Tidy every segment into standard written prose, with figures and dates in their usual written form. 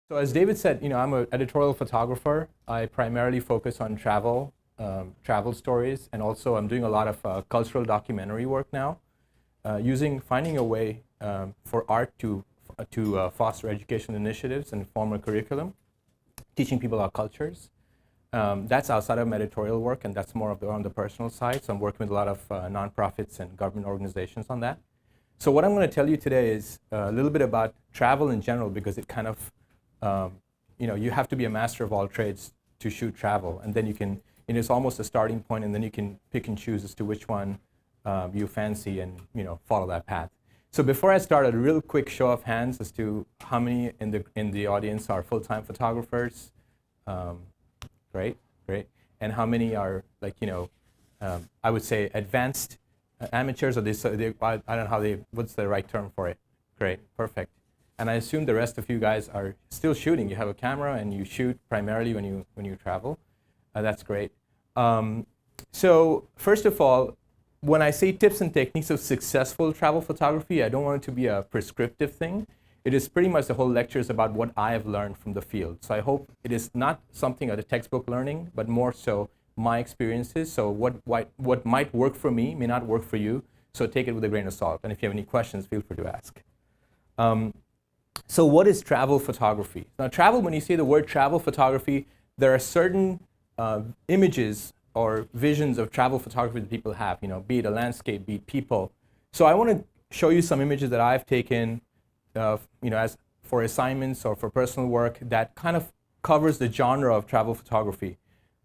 So as David said, I'm an editorial photographer. I primarily focus on travel stories, and also I'm doing a lot of cultural documentary work now, finding a way for art to foster education initiatives and form a curriculum, teaching people our cultures. That's outside of editorial work, and that's more on the personal side. So I'm working with a lot of nonprofits and government organizations on that. So what I'm going to tell you today is a little bit about travel in general, because it kind of you have to be a master of all trades to shoot travel, and then you can, it's almost a starting point, and then you can pick and choose as to which one you fancy and follow that path. So before I start, a real quick show of hands as to how many in the audience are full-time photographers. Great, and how many are I would say advanced amateurs, or I don't know how what's the right term for it? Great, perfect. And I assume the rest of you guys are still shooting. You have a camera and you shoot primarily when you travel. That's great. So first of all, when I say tips and techniques of successful travel photography, I don't want it to be a prescriptive thing. It is pretty much the whole lecture is about what I have learned from the field. So I hope it is not something of the textbook learning, but more so my experiences. So what might work for me may not work for you. So take it with a grain of salt. And if you have any questions, feel free to ask. So what is travel photography? Now when you say the word travel photography, there are certain images or visions of travel photography that people have, be it a landscape, be it people. So I want to show you some images that I've taken, as for assignments or for personal work that kind of covers the genre of travel photography.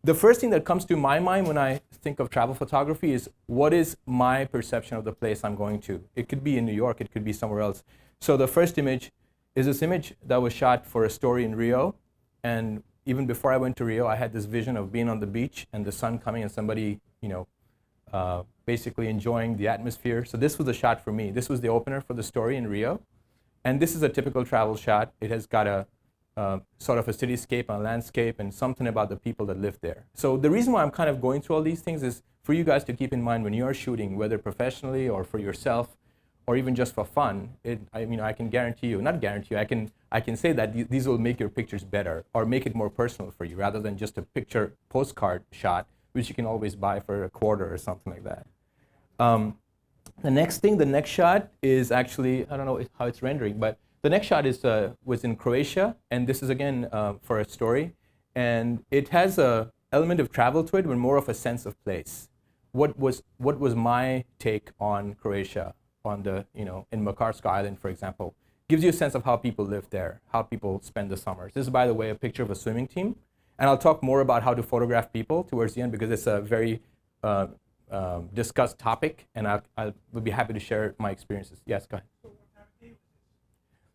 The first thing that comes to my mind when I think of travel photography is, what is my perception of the place I'm going to? It could be in New York, it could be somewhere else. So the first image is this image that was shot for a story in Rio. And even before I went to Rio, I had this vision of being on the beach and the sun coming and somebody, basically enjoying the atmosphere. So this was a shot for me. This was the opener for the story in Rio. And this is a typical travel shot. It has got a sort of a cityscape and a landscape and something about the people that live there. So the reason why I'm kind of going through all these things is for you guys to keep in mind when you're shooting, whether professionally or for yourself, or even just for fun, I can guarantee you, not guarantee you, I can say that these will make your pictures better or make it more personal for you, rather than just a picture postcard shot, which you can always buy for a quarter or something like that. The next shot is actually, I don't know how it's rendering, but the next shot was in Croatia, and this is again for a story, and it has a element of travel to it, but more of a sense of place. What was my take on Croatia? On in Makarska Island, for example, gives you a sense of how people live there, how people spend the summers. This is, by the way, a picture of a swimming team, and I'll talk more about how to photograph people towards the end, because it's a very discussed topic, and I would be happy to share my experiences. Yes, go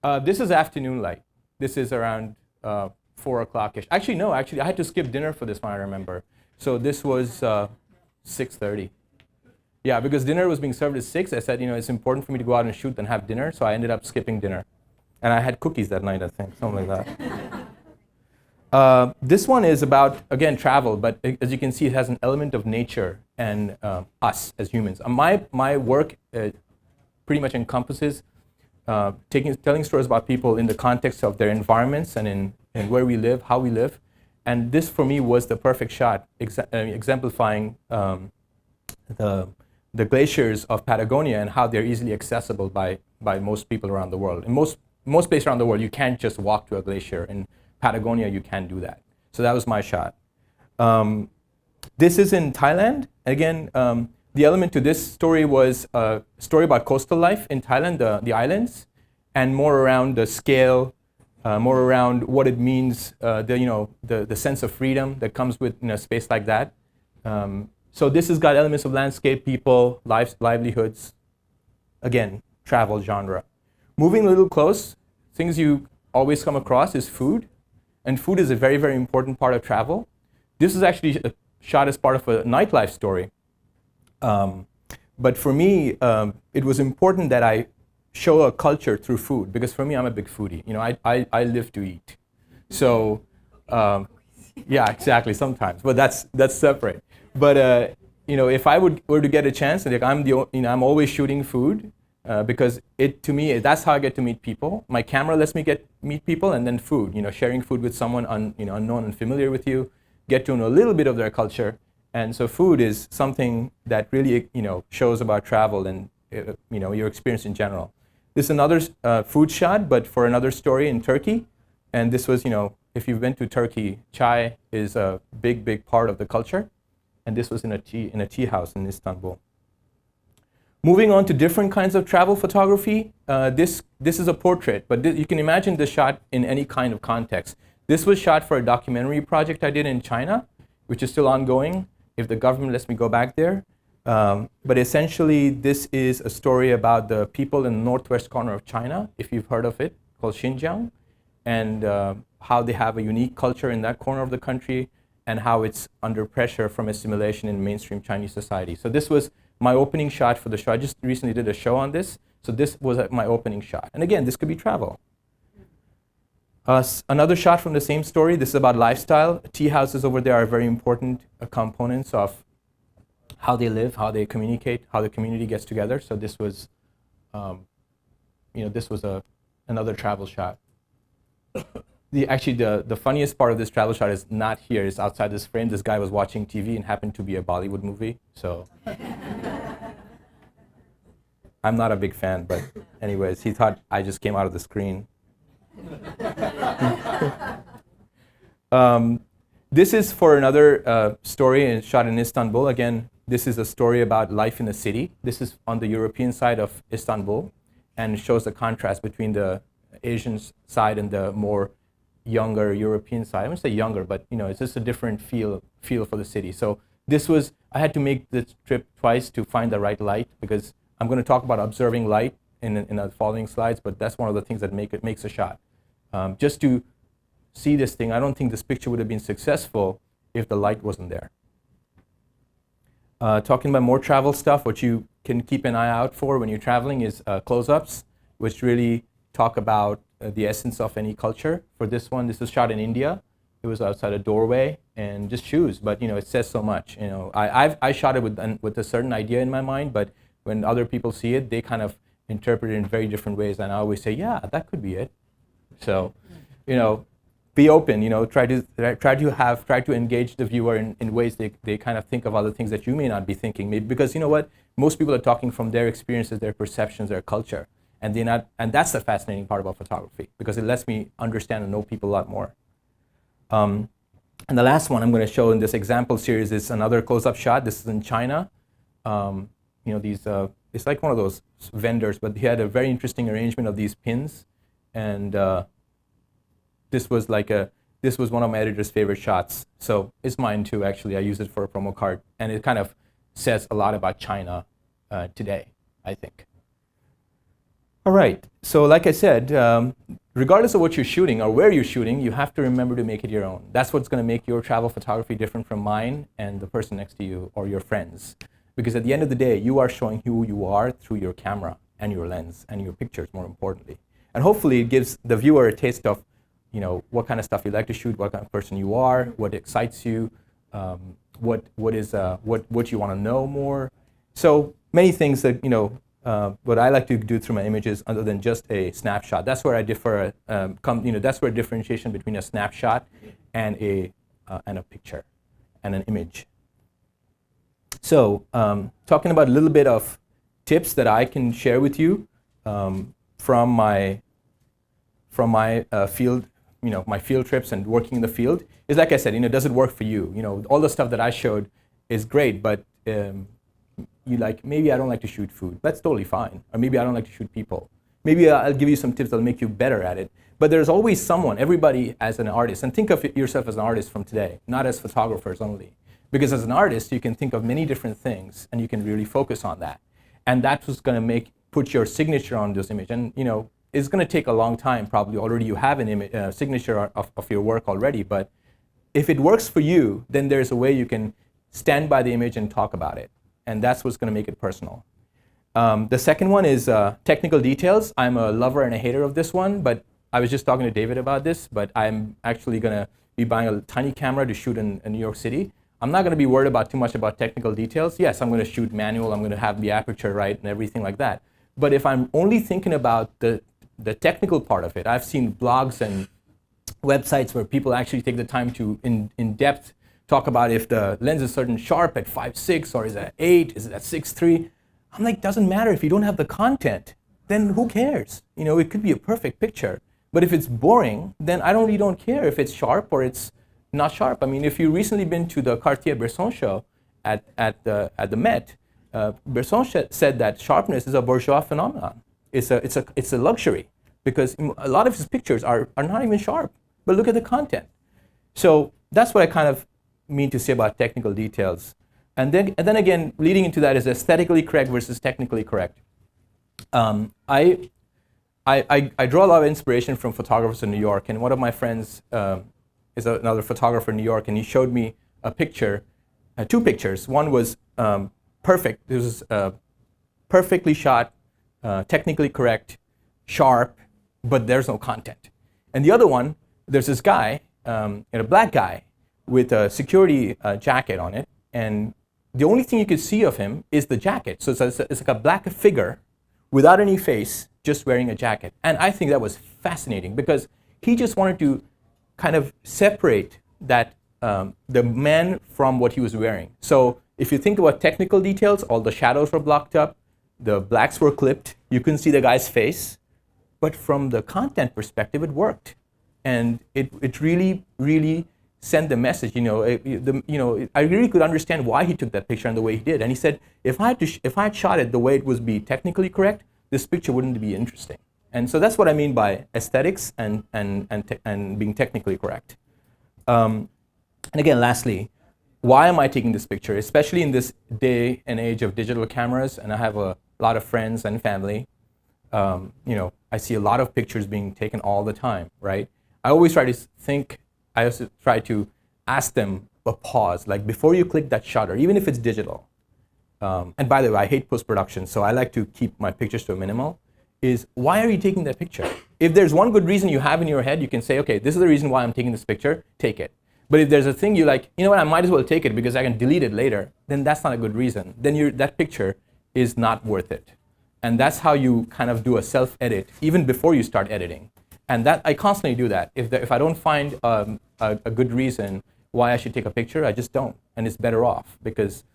ahead. This is afternoon light. This is around 4 o'clock-ish. Actually, no, I had to skip dinner for this one, I remember. So this was 6:30. Yeah, because dinner was being served at 6. I said, it's important for me to go out and shoot and have dinner, so I ended up skipping dinner. And I had cookies that night, I think, something like that. This one is about, again, travel, but as you can see, it has an element of nature and us as humans. My work pretty much encompasses telling stories about people in the context of their environments and in where we live, how we live. And this, for me, was the perfect shot, exemplifying the glaciers of Patagonia and how they're easily accessible by most people around the world. In most places around the world, you can't just walk to a glacier. In Patagonia, you can do that. So that was my shot. This is in Thailand. Again, the element to this story was a story about coastal life in Thailand, the islands, and more around the scale, more around what it means, the sense of freedom that comes with a space like that. So this has got elements of landscape, people, livelihoods. Again, travel genre. Moving a little close, things you always come across is food. And food is a very, very important part of travel. This is actually shot as part of a nightlife story. But for me, it was important that I show a culture through food, because for me, I'm a big foodie. I live to eat. So, yeah, exactly, sometimes, but that's separate. But if I were to get a chance, and I'm always shooting food, because to me, that's how I get to meet people. My camera lets me meet people, and then food. Sharing food with someone unknown and familiar with you, get to know a little bit of their culture, and so food is something that really shows about travel and your experience in general. This is another food shot, but for another story in Turkey, and this was if you've been to Turkey, chai is a big part of the culture, and this was in a tea house in Istanbul. Moving on to different kinds of travel photography, this is a portrait, but you can imagine this shot in any kind of context. This was shot for a documentary project I did in China, which is still ongoing, if the government lets me go back there. But essentially, this is a story about the people in the northwest corner of China, if you've heard of it, called Xinjiang, and how they have a unique culture in that corner of the country, and how it's under pressure from assimilation in mainstream Chinese society. So this was my opening shot for the show. I just recently did a show on this, so this was my opening shot. And again, this could be travel. Another shot from the same story. This is about lifestyle. Tea houses over there are very important components of how they live, how they communicate, how the community gets together. So this was, this was another travel shot. The funniest part of this travel shot is not here. It's outside this frame. This guy was watching TV and happened to be a Bollywood movie. So I'm not a big fan, but anyways, he thought I just came out of the screen. This is for another story shot in Istanbul. Again, this is a story about life in the city. This is on the European side of Istanbul, and it shows the contrast between the Asian side and the more younger European side. I wouldn't say younger, but it's just a different feel for the city. So I had to make this trip twice to find the right light, because I'm going to talk about observing light in the following slides, but that's one of the things that makes a shot. Just to see this thing, I don't think this picture would have been successful if the light wasn't there. Talking about more travel stuff, what you can keep an eye out for when you're traveling is close-ups, which really talk about the essence of any culture. For this one, this was shot in India. It was outside a doorway and just shoes, but it says so much. I shot it with a certain idea in my mind, but when other people see it, they kind of interpret it in very different ways, and I always say, yeah, that could be it. So, be open. Try to engage the viewer in ways they kind of think of other things that you may not be thinking. Maybe because most people are talking from their experiences, their perceptions, their culture. And that's the fascinating part about photography, because it lets me understand and know people a lot more. And the last one I'm going to show in this example series is another close-up shot. This is in China. It's like one of those vendors, but he had a very interesting arrangement of these pins. And this was one of my editor's favorite shots. So it's mine too, actually. I use it for a promo card. And it kind of says a lot about China today, I think. All right, so like I said, regardless of what you're shooting or where you're shooting, you have to remember to make it your own. That's what's going to make your travel photography different from mine and the person next to you or your friends. Because at the end of the day, you are showing who you are through your camera and your lens and your pictures, more importantly. And hopefully it gives the viewer a taste of what kind of stuff you like to shoot, what kind of person you are, what excites you, what you want to know more. So many things that what I like to do through my images, other than just a snapshot. That's where I differ. That's where differentiation between a snapshot and a picture and an image. So, talking about a little bit of tips that I can share with you from my field, my field trips and working in the field, is like I said, does it work for you? All the stuff that I showed is great, but maybe I don't like to shoot food. That's totally fine. Or maybe I don't like to shoot people. Maybe I'll give you some tips that'll make you better at it. But there's always someone, everybody as an artist, and think of yourself as an artist from today, not as photographers only. Because as an artist, you can think of many different things, and you can really focus on that. And that's what's going to put your signature on this image. And it's going to take a long time, probably. Already you have an signature of your work already. But if it works for you, then there's a way you can stand by the image and talk about it. And that's what's going to make it personal. The second one is technical details. I'm a lover and a hater of this one, but I was just talking to David about this, but I'm actually going to be buying a tiny camera to shoot in New York City. I'm not going to be worried about too much about technical details. Yes, I'm going to shoot manual. I'm going to have the aperture right and everything like that. But if I'm only thinking about the technical part of it, I've seen blogs and websites where people actually take the time to, in depth, talk about if the lens is certain sharp at 5.6 or is it at 8, is it at 6.3. I'm like, doesn't matter if you don't have the content, then who cares? You know, it could be a perfect picture. But if it's boring, then I really don't care if it's sharp or it's not sharp. I mean, if you've recently been to the Cartier-Bresson show at the Met, Bresson said that sharpness is a bourgeois phenomenon. It's a luxury, because a lot of his pictures are not even sharp. But look at the content. So that's what I kind of mean to say about technical details. And then again, leading into that is aesthetically correct versus technically correct. I draw a lot of inspiration from photographers in New York, and one of my friends is another photographer in New York, and he showed me a picture, two pictures. One was perfect. It was perfectly shot, technically correct, sharp, but there's no content. And the other one, there's this guy, a black guy, with a security jacket on it, and the only thing you could see of him is the jacket. So it's like a black figure without any face, just wearing a jacket. And I think that was fascinating, because he just wanted to kind of separate that the man from what he was wearing. So if you think about technical details, all the shadows were blocked up, the blacks were clipped, you couldn't see the guy's face, but from the content perspective, it worked. And it really, really sent the message. I really could understand why he took that picture and the way he did. And he said, if I had shot it the way it was be technically correct, this picture wouldn't be interesting. And so that's what I mean by aesthetics and being technically correct. And again, lastly, why am I taking this picture? Especially in this day and age of digital cameras, and I have a lot of friends and family. I see a lot of pictures being taken all the time, right? I always try to ask them a pause, like before you click that shutter, even if it's digital. And by the way, I hate post-production, so I like to keep my pictures to a minimal, is why are you taking that picture? If there's one good reason you have in your head, you can say, okay, this is the reason why I'm taking this picture, take it. But if there's a thing you like, you know what, I might as well take it because I can delete it later, then that's not a good reason. Then that picture is not worth it. And that's how you kind of do a self-edit, even before you start editing. And that I constantly do that. If I don't find a good reason why I should take a picture, I just don't. And it's better off, because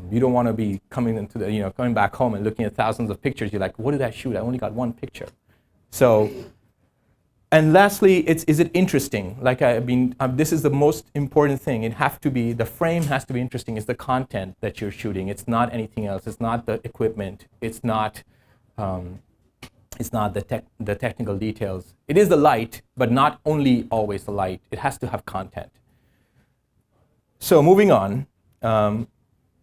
you don't want to be coming back home and looking at thousands of pictures. You're like, what did I shoot? I only got one picture. So, and lastly, is it interesting? Like this is the most important thing. The frame has to be interesting. It's the content that you're shooting. It's not anything else. It's not the equipment. It's not the technical details. It is the light, but not only always the light. It has to have content. So moving on,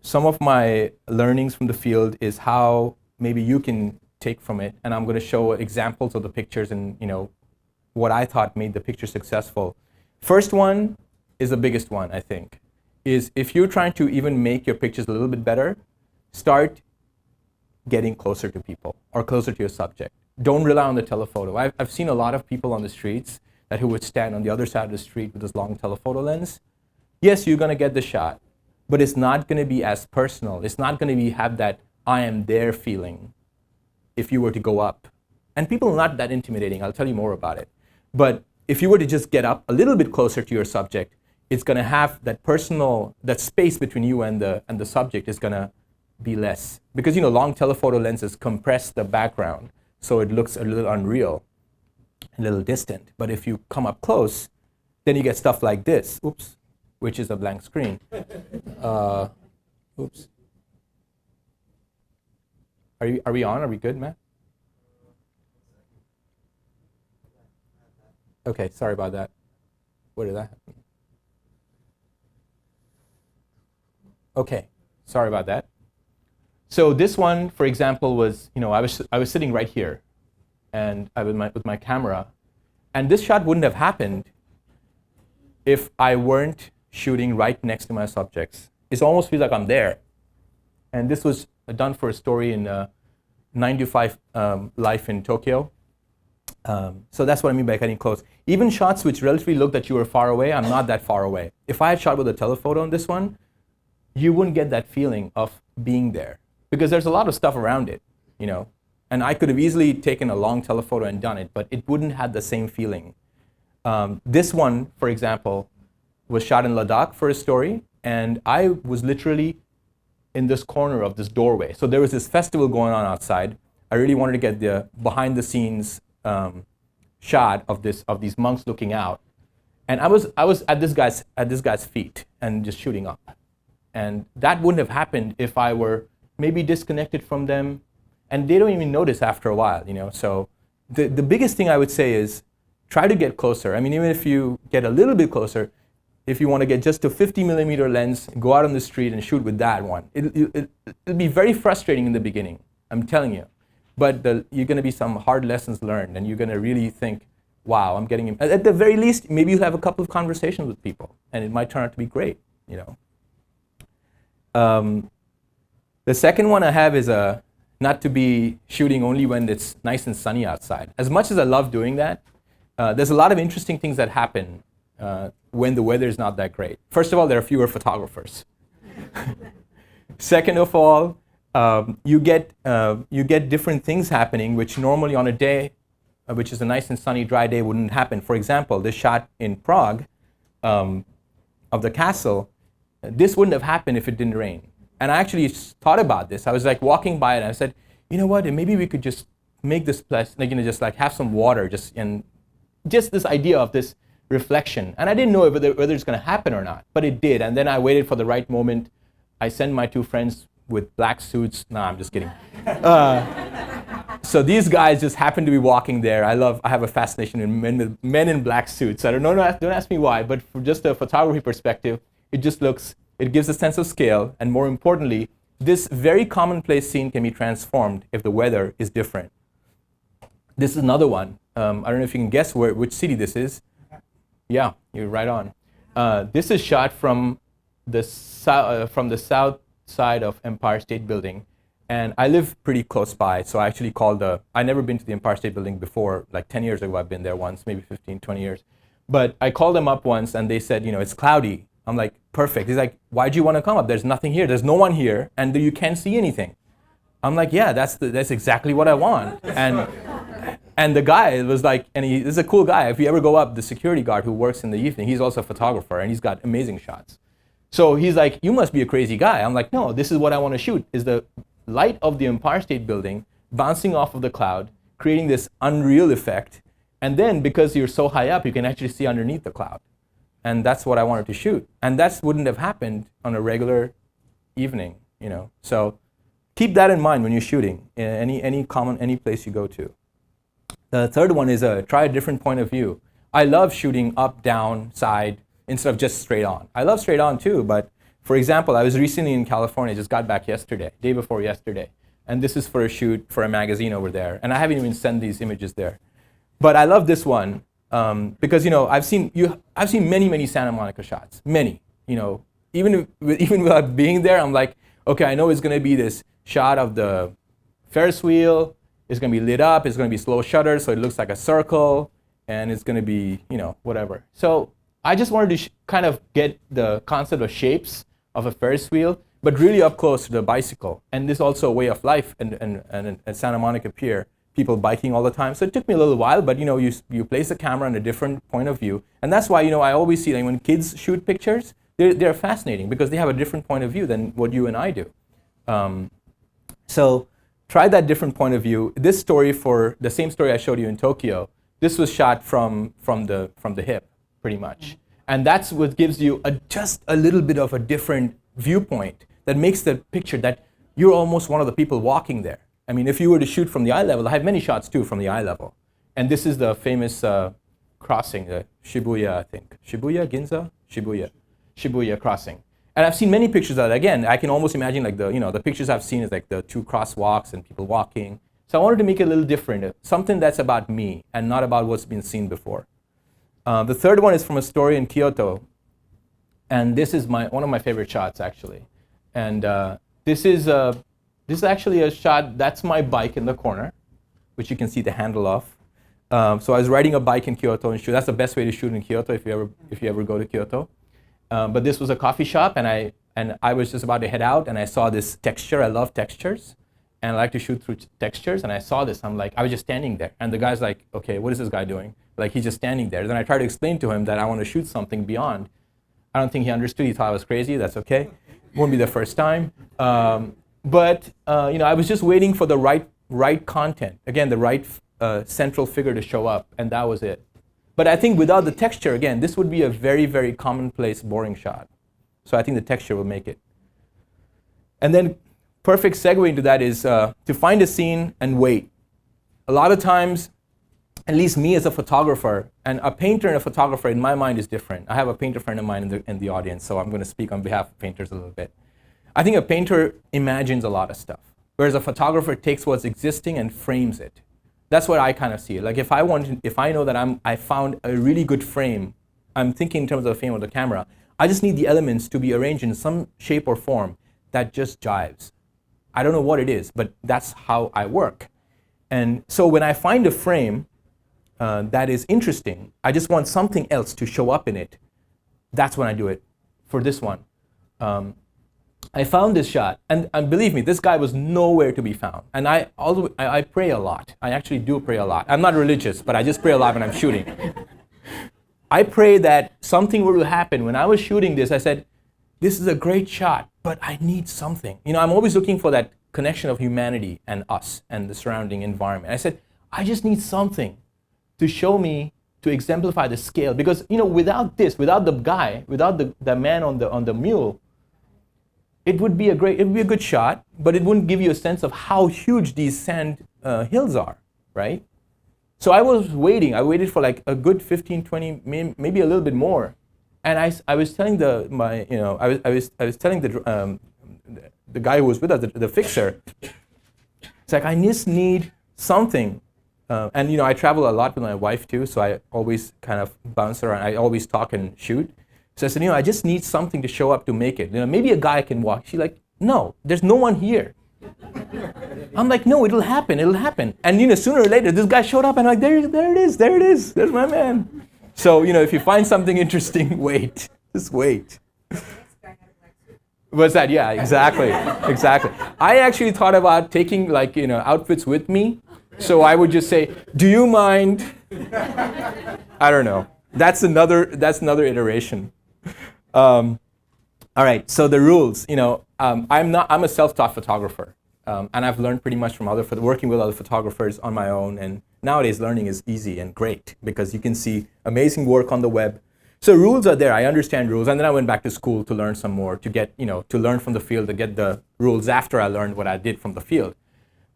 some of my learnings from the field is how maybe you can take from it, and I'm going to show examples of the pictures and what I thought made the picture successful. First one is the biggest one, I think, is if you're trying to even make your pictures a little bit better, start getting closer to people or closer to your subject. Don't rely on the telephoto. I've seen a lot of people on the streets who would stand on the other side of the street with this long telephoto lens. Yes, you're going to get the shot, but it's not going to be as personal. It's not going to have that I am there feeling if you were to go up. And people are not that intimidating. I'll tell you more about it. But if you were to just get up a little bit closer to your subject, it's going to have that space between you and the subject is going to be less. Because long telephoto lenses compress the background, so it looks a little unreal, a little distant. But if you come up close, then you get stuff like this, oops, which is a blank screen. Oops. Are we on? Are we good, Matt? Okay, sorry about that. Where did that happen? Okay, sorry about that. So this one, for example, was, I was sitting right here, and with my camera, and this shot wouldn't have happened if I weren't shooting right next to my subjects. It almost feels like I'm there. And this was done for a story in 9 to 5 Life in Tokyo. So that's what I mean by getting close. Even shots which relatively look that you were far away, I'm not that far away. If I had shot with a telephoto on this one, you wouldn't get that feeling of being there, because there's a lot of stuff around it, And I could have easily taken a long telephoto and done it, but it wouldn't have the same feeling. This one, for example, was shot in Ladakh for a story, and I was literally in this corner of this doorway. So there was this festival going on outside. I really wanted to get the behind-the-scenes shot of these monks looking out, and I was at this guy's feet and just shooting up. And that wouldn't have happened if I were maybe disconnected from them, and they don't even notice after a while, you know. So the biggest thing I would say is try to get closer. I mean, even if you get a little bit closer, if you want to get just a 50mm lens, go out on the street and shoot with that one. It'll be very frustrating in the beginning, I'm telling you. But you're going to be some hard lessons learned, and you're going to really think, wow, I'm getting, at the very least, maybe you'll have a couple of conversations with people, and it might turn out to be great, you know. The second one I have is not to be shooting only when it's nice and sunny outside. As much as I love doing that, there's a lot of interesting things that happen when the weather is not that great. First of all, there are fewer photographers. Second of all, you get different things happening which normally on a day, which is a nice and sunny, dry day, wouldn't happen. For example, this shot in Prague of the castle, this wouldn't have happened if it didn't rain. And I actually thought about this. I was like walking by it, and I said, you know what? Maybe we could just make this place, like, you know, just like have some water, just this idea of this reflection. And I didn't know whether it's going to happen or not, but it did. And then I waited for the right moment. I sent my two friends with black suits. No, I'm just kidding. So these guys just happened to be walking there. I have a fascination in men in black suits. I don't know, don't ask me why, but from just a photography perspective, it gives a sense of scale, and more importantly, this very commonplace scene can be transformed if the weather is different. This is another one. I don't know if you can guess which city this is. Yeah, you're right on. This is shot from the south side of Empire State Building, and I live pretty close by, so I actually called I'd never been to the Empire State Building before. Like 10 years ago I've been there once, maybe 15, 20 years. But I called them up once, and they said, you know, it's cloudy. I'm like, perfect. He's like, why'd you want to come up? There's nothing here. There's no one here, and you can't see anything. I'm like, yeah, that's exactly what I want. And the guy was like, and he's a cool guy. If you ever go up, the security guard who works in the evening, he's also a photographer, and he's got amazing shots. So he's like, you must be a crazy guy. I'm like, no, this is what I want to shoot, is the light of the Empire State Building bouncing off of the cloud, creating this unreal effect. And then because you're so high up, you can actually see underneath the cloud. And that's what I wanted to shoot. And that wouldn't have happened on a regular evening, you know. So keep that in mind when you're shooting, any place you go to. The third one is try a different point of view. I love shooting up, down, side, instead of just straight on. I love straight on too, but for example, I was recently in California, just got back yesterday, day before yesterday. And this is for a shoot for a magazine over there. And I haven't even sent these images there. But I love this one. Because, you know, I've seen many Santa Monica shots, many, you know, even without being there, I'm like, okay, I know it's going to be this shot of the Ferris wheel, it's going to be lit up, it's going to be slow shutter, so it looks like a circle, and it's going to be, you know, whatever. So I just wanted to kind of get the concept of shapes of a Ferris wheel, but really up close to the bicycle. And this is also a way of life and at Santa Monica Pier. People biking all the time. So it took me a little while, but you know, you place the camera in a different point of view. And that's why, you know, I always see that when kids shoot pictures, they're fascinating because they have a different point of view than what you and I do. So try that different point of view. This story, for the same story I showed you in Tokyo, this was shot from the hip, pretty much. And that's what gives you just a little bit of a different viewpoint that makes the picture that you're almost one of the people walking there. I mean, if you were to shoot from the eye level, I have many shots too from the eye level. And this is the famous crossing, Shibuya, I think. Shibuya, Ginza? Shibuya crossing. And I've seen many pictures of that. Again, I can almost imagine like the pictures I've seen is like the two crosswalks and people walking. So I wanted to make it a little different, something that's about me and not about what's been seen before. The third one is from a story in Kyoto. And this is one of my favorite shots, actually. And this is actually a shot, that's my bike in the corner, which you can see the handle of. So I was riding a bike in Kyoto and shoot. That's the best way to shoot in Kyoto if you ever go to Kyoto. But this was a coffee shop, and I was just about to head out, and I saw this texture. I love textures. and I like to shoot through textures. And I saw this. I was just standing there. And the guy's like, okay, what is this guy doing? Like, he's just standing there. Then I tried to explain to him that I want to shoot something beyond. I don't think he understood. He thought I was crazy. That's okay. Won't be the first time. But I was just waiting for the right content. Again, the right central figure to show up, and that was it. But I think without the texture, again, this would be a very, very commonplace, boring shot. So I think the texture will make it. And then perfect segue into that is to find a scene and wait. A lot of times, at least me as a photographer, and a painter and a photographer in my mind is different. I have a painter friend of mine in the audience, so I'm going to speak on behalf of painters a little bit. I think a painter imagines a lot of stuff, whereas a photographer takes what's existing and frames it. That's what I kind of see. Like if I know that I found a really good frame, I'm thinking in terms of the frame of the camera, I just need the elements to be arranged in some shape or form that just jives. I don't know what it is, but that's how I work. And so when I find a frame that is interesting, I just want something else to show up in it. That's when I do it. For this one, I found this shot, and believe me, this guy was nowhere to be found. And I pray a lot. I actually do pray a lot. I'm not religious, but I just pray a lot when I'm shooting. I pray that something were to happen. When I was shooting this, I said, this is a great shot, but I need something. I'm always looking for that connection of humanity and us and the surrounding environment. I said, I just need something to show me, to exemplify the scale. Because, without this, without the guy, without the man on the mule, it would be a good shot, but it wouldn't give you a sense of how huge these sand hills are, right? So I was waiting. I waited for like a good 15, 20, maybe a little bit more, and I was telling the guy who was with us, the fixer. It's like I just need something, and I travel a lot with my wife too, so I always kind of bounce around. I always talk and shoot. So I said, I just need something to show up to make it. Maybe a guy can walk. She's like, no, there's no one here. I'm like, no, it'll happen. And sooner or later, this guy showed up, and I'm like, there it is, there's my man. So if you find something interesting, wait, just wait. What's that? Yeah, exactly. I actually thought about taking outfits with me, so I would just say, do you mind? I don't know. That's another iteration. All right, so the rules, I'm a self-taught photographer, and I've learned pretty much from working with other photographers on my own, and nowadays learning is easy and great because you can see amazing work on the web. So rules are there, I understand rules, and then I went back to school to learn some more, to get, to learn from the field, to get the rules after I learned what I did from the field.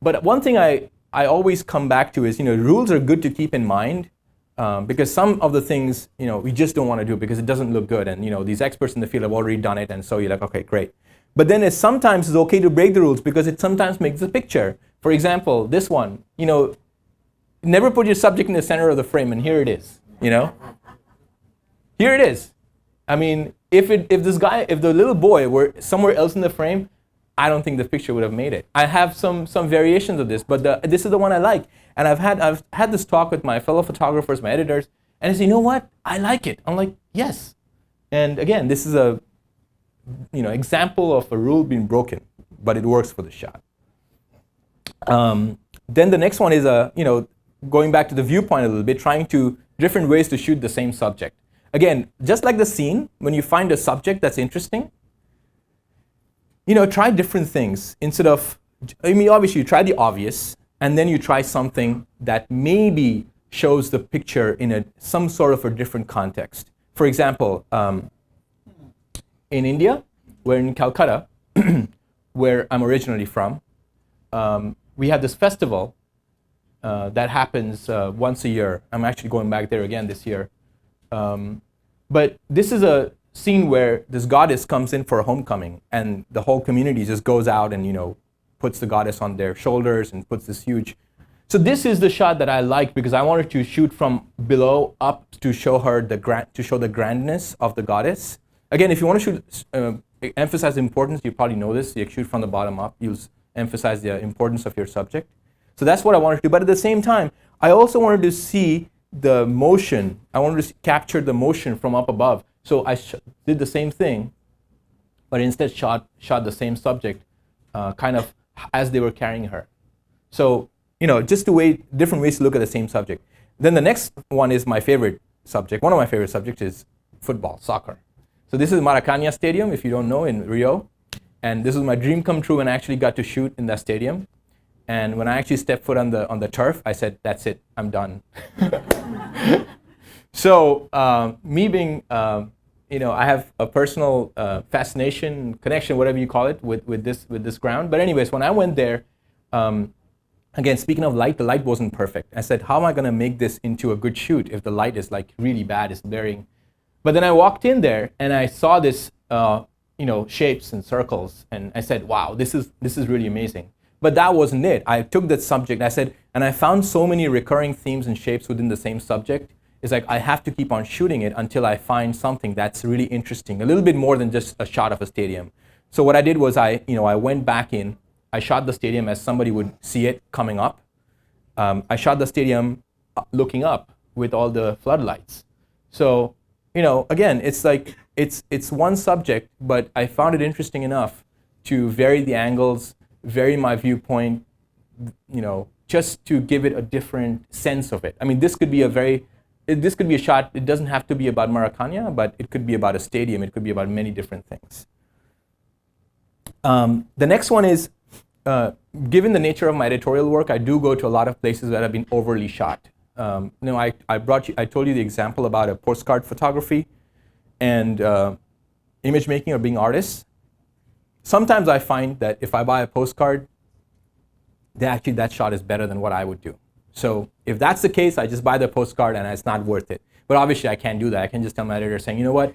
But one thing I always come back to is, rules are good to keep in mind, because some of the things, we just don't want to do because it doesn't look good. And, these experts in the field have already done it. And so you're like, okay, great. But then sometimes it's okay to break the rules because it sometimes makes the picture. For example, this one, never put your subject in the center of the frame. And here it is, Here it is. I mean, if the little boy were somewhere else in the frame, I don't think the picture would have made it. I have some variations of this, but this is the one I like. And I've had this talk with my fellow photographers, my editors, and they say, you know what? I like it. I'm like, yes. And again, this is a example of a rule being broken, but it works for the shot. Then the next one is going back to the viewpoint a little bit, trying different ways to shoot the same subject. Again, just like the scene, when you find a subject that's interesting, try different things instead of, obviously you try the obvious, and then you try something that maybe shows the picture in some sort of a different context. For example, in India, we're in Calcutta, where I'm originally from, we have this festival that happens once a year. I'm actually going back there again this year. But this is a scene where this goddess comes in for a homecoming, and the whole community just goes out and puts the goddess on their shoulders and puts this huge. So this is the shot that I like because I wanted to shoot from below up to show her the grandness of the goddess. Again, if you want to shoot, emphasize the importance, you probably know this. You shoot from the bottom up. You'll emphasize the importance of your subject. So that's what I wanted to do. But at the same time, I also wanted to see the motion. I wanted to capture the motion from up above. So I did the same thing, but instead shot the same subject, kind of as they were carrying her. So, just different ways to look at the same subject. Then the next one is my favorite subject. One of my favorite subjects is football, soccer. So this is Maracanã Stadium, if you don't know, in Rio. And this was my dream come true when I actually got to shoot in that stadium. And when I actually stepped foot on the turf, I said, that's it, I'm done. So me being, I have a personal fascination, connection, whatever you call it, with this ground. But anyways, when I went there, again, speaking of light, the light wasn't perfect. I said, how am I going to make this into a good shoot if the light is like really bad, it's blaring? But then I walked in there and I saw this, shapes and circles, and I said, wow, this is really amazing. But that wasn't it. I took that subject, and I found so many recurring themes and shapes within the same subject. It's like I have to keep on shooting it until I find something that's really interesting, a little bit more than just a shot of a stadium. So what I did was I went back in, I shot the stadium as somebody would see it coming up. I shot the stadium looking up with all the floodlights. So, again, it's like, it's one subject, but I found it interesting enough to vary the angles, vary my viewpoint, just to give it a different sense of it. I mean, this could be a shot, it doesn't have to be about Maracanã, but it could be about a stadium, it could be about many different things. The next one is, given the nature of my editorial work, I do go to a lot of places that have been overly shot. I told you the example about a postcard photography and image making or being artists. Sometimes I find that if I buy a postcard, that shot is better than what I would do. So if that's the case, I just buy the postcard and it's not worth it. But obviously I can't do that. I can just tell my editor saying, you know what,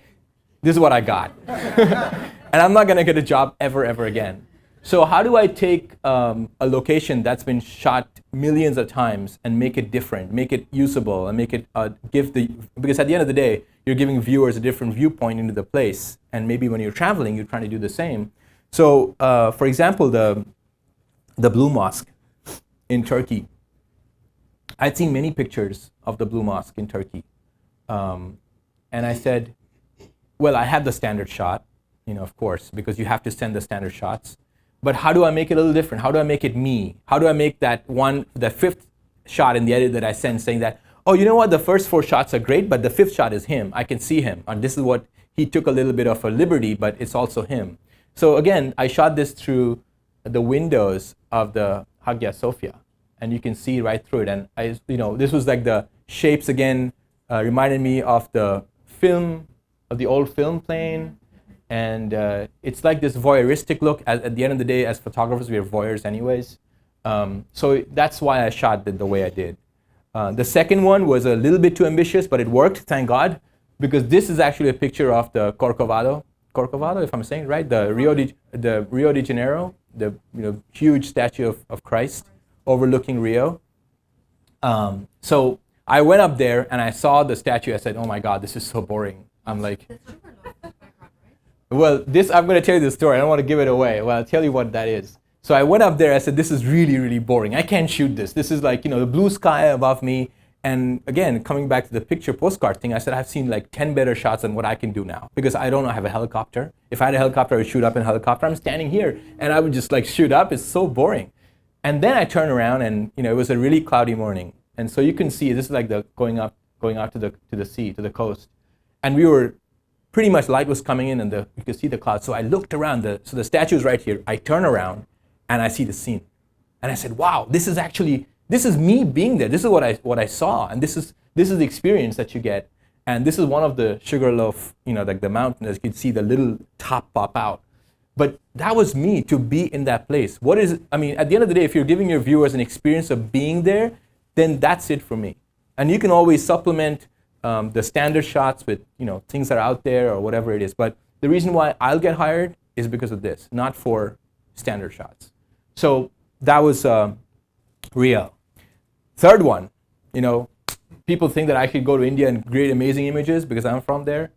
this is what I got. And I'm not gonna get a job ever again. So how do I take a location that's been shot millions of times and make it different, make it usable, and make it because at the end of the day, you're giving viewers a different viewpoint into the place, and maybe when you're traveling, you're trying to do the same. So for example, the Blue Mosque in Turkey, I'd seen many pictures of the Blue Mosque in Turkey. And I said, well, I had the standard shot, of course, because you have to send the standard shots. But how do I make it a little different? How do I make it me? How do I make that fifth shot in the edit that I send saying that, oh, you know what, the first 4 shots are great, but the 5th shot is him. I can see him. And this is what he took a little bit of a liberty, but it's also him. So again, I shot this through the windows of the Hagia Sophia, and you can see right through it. And this was like the shapes again, reminded me of the film, of the old film plane. And it's like this voyeuristic look. At the end of the day, as photographers, we are voyeurs anyways. So that's why I shot it the way I did. The second one was a little bit too ambitious, but it worked, thank God, because this is actually a picture of the Corcovado, if I'm saying it right, the Rio de Janeiro, the huge statue of Christ overlooking Rio. So I went up there and I saw the statue. I said, oh my God, this is so boring. I'm like, well, I'm going to tell you the story. I don't want to give it away. Well, I'll tell you what that is. So I went up there. I said, this is really, really boring. I can't shoot this. This is like, the blue sky above me. And again, coming back to the picture postcard thing, I said, I've seen like 10 better shots than what I can do now. Because I don't have a helicopter. If I had a helicopter, I would shoot up in a helicopter. I'm standing here and I would just like shoot up. It's so boring. And then I turn around and, it was a really cloudy morning. And so you can see, this is like going out to the sea, to the coast. And we were, pretty much light was coming in and you could see the clouds. So I looked around, so the statue is right here. I turn around and I see the scene. And I said, wow, this is me being there. This is what I saw. And this is the experience that you get. And this is one of the Sugarloaf, like the mountain, as you can see the little top pop out. But that was me to be in that place. At the end of the day, if you're giving your viewers an experience of being there, then that's it for me. And you can always supplement the standard shots with things that are out there or whatever it is. But the reason why I'll get hired is because of this, not for standard shots. So that was Rio. Third one, people think that I could go to India and create amazing images because I'm from there.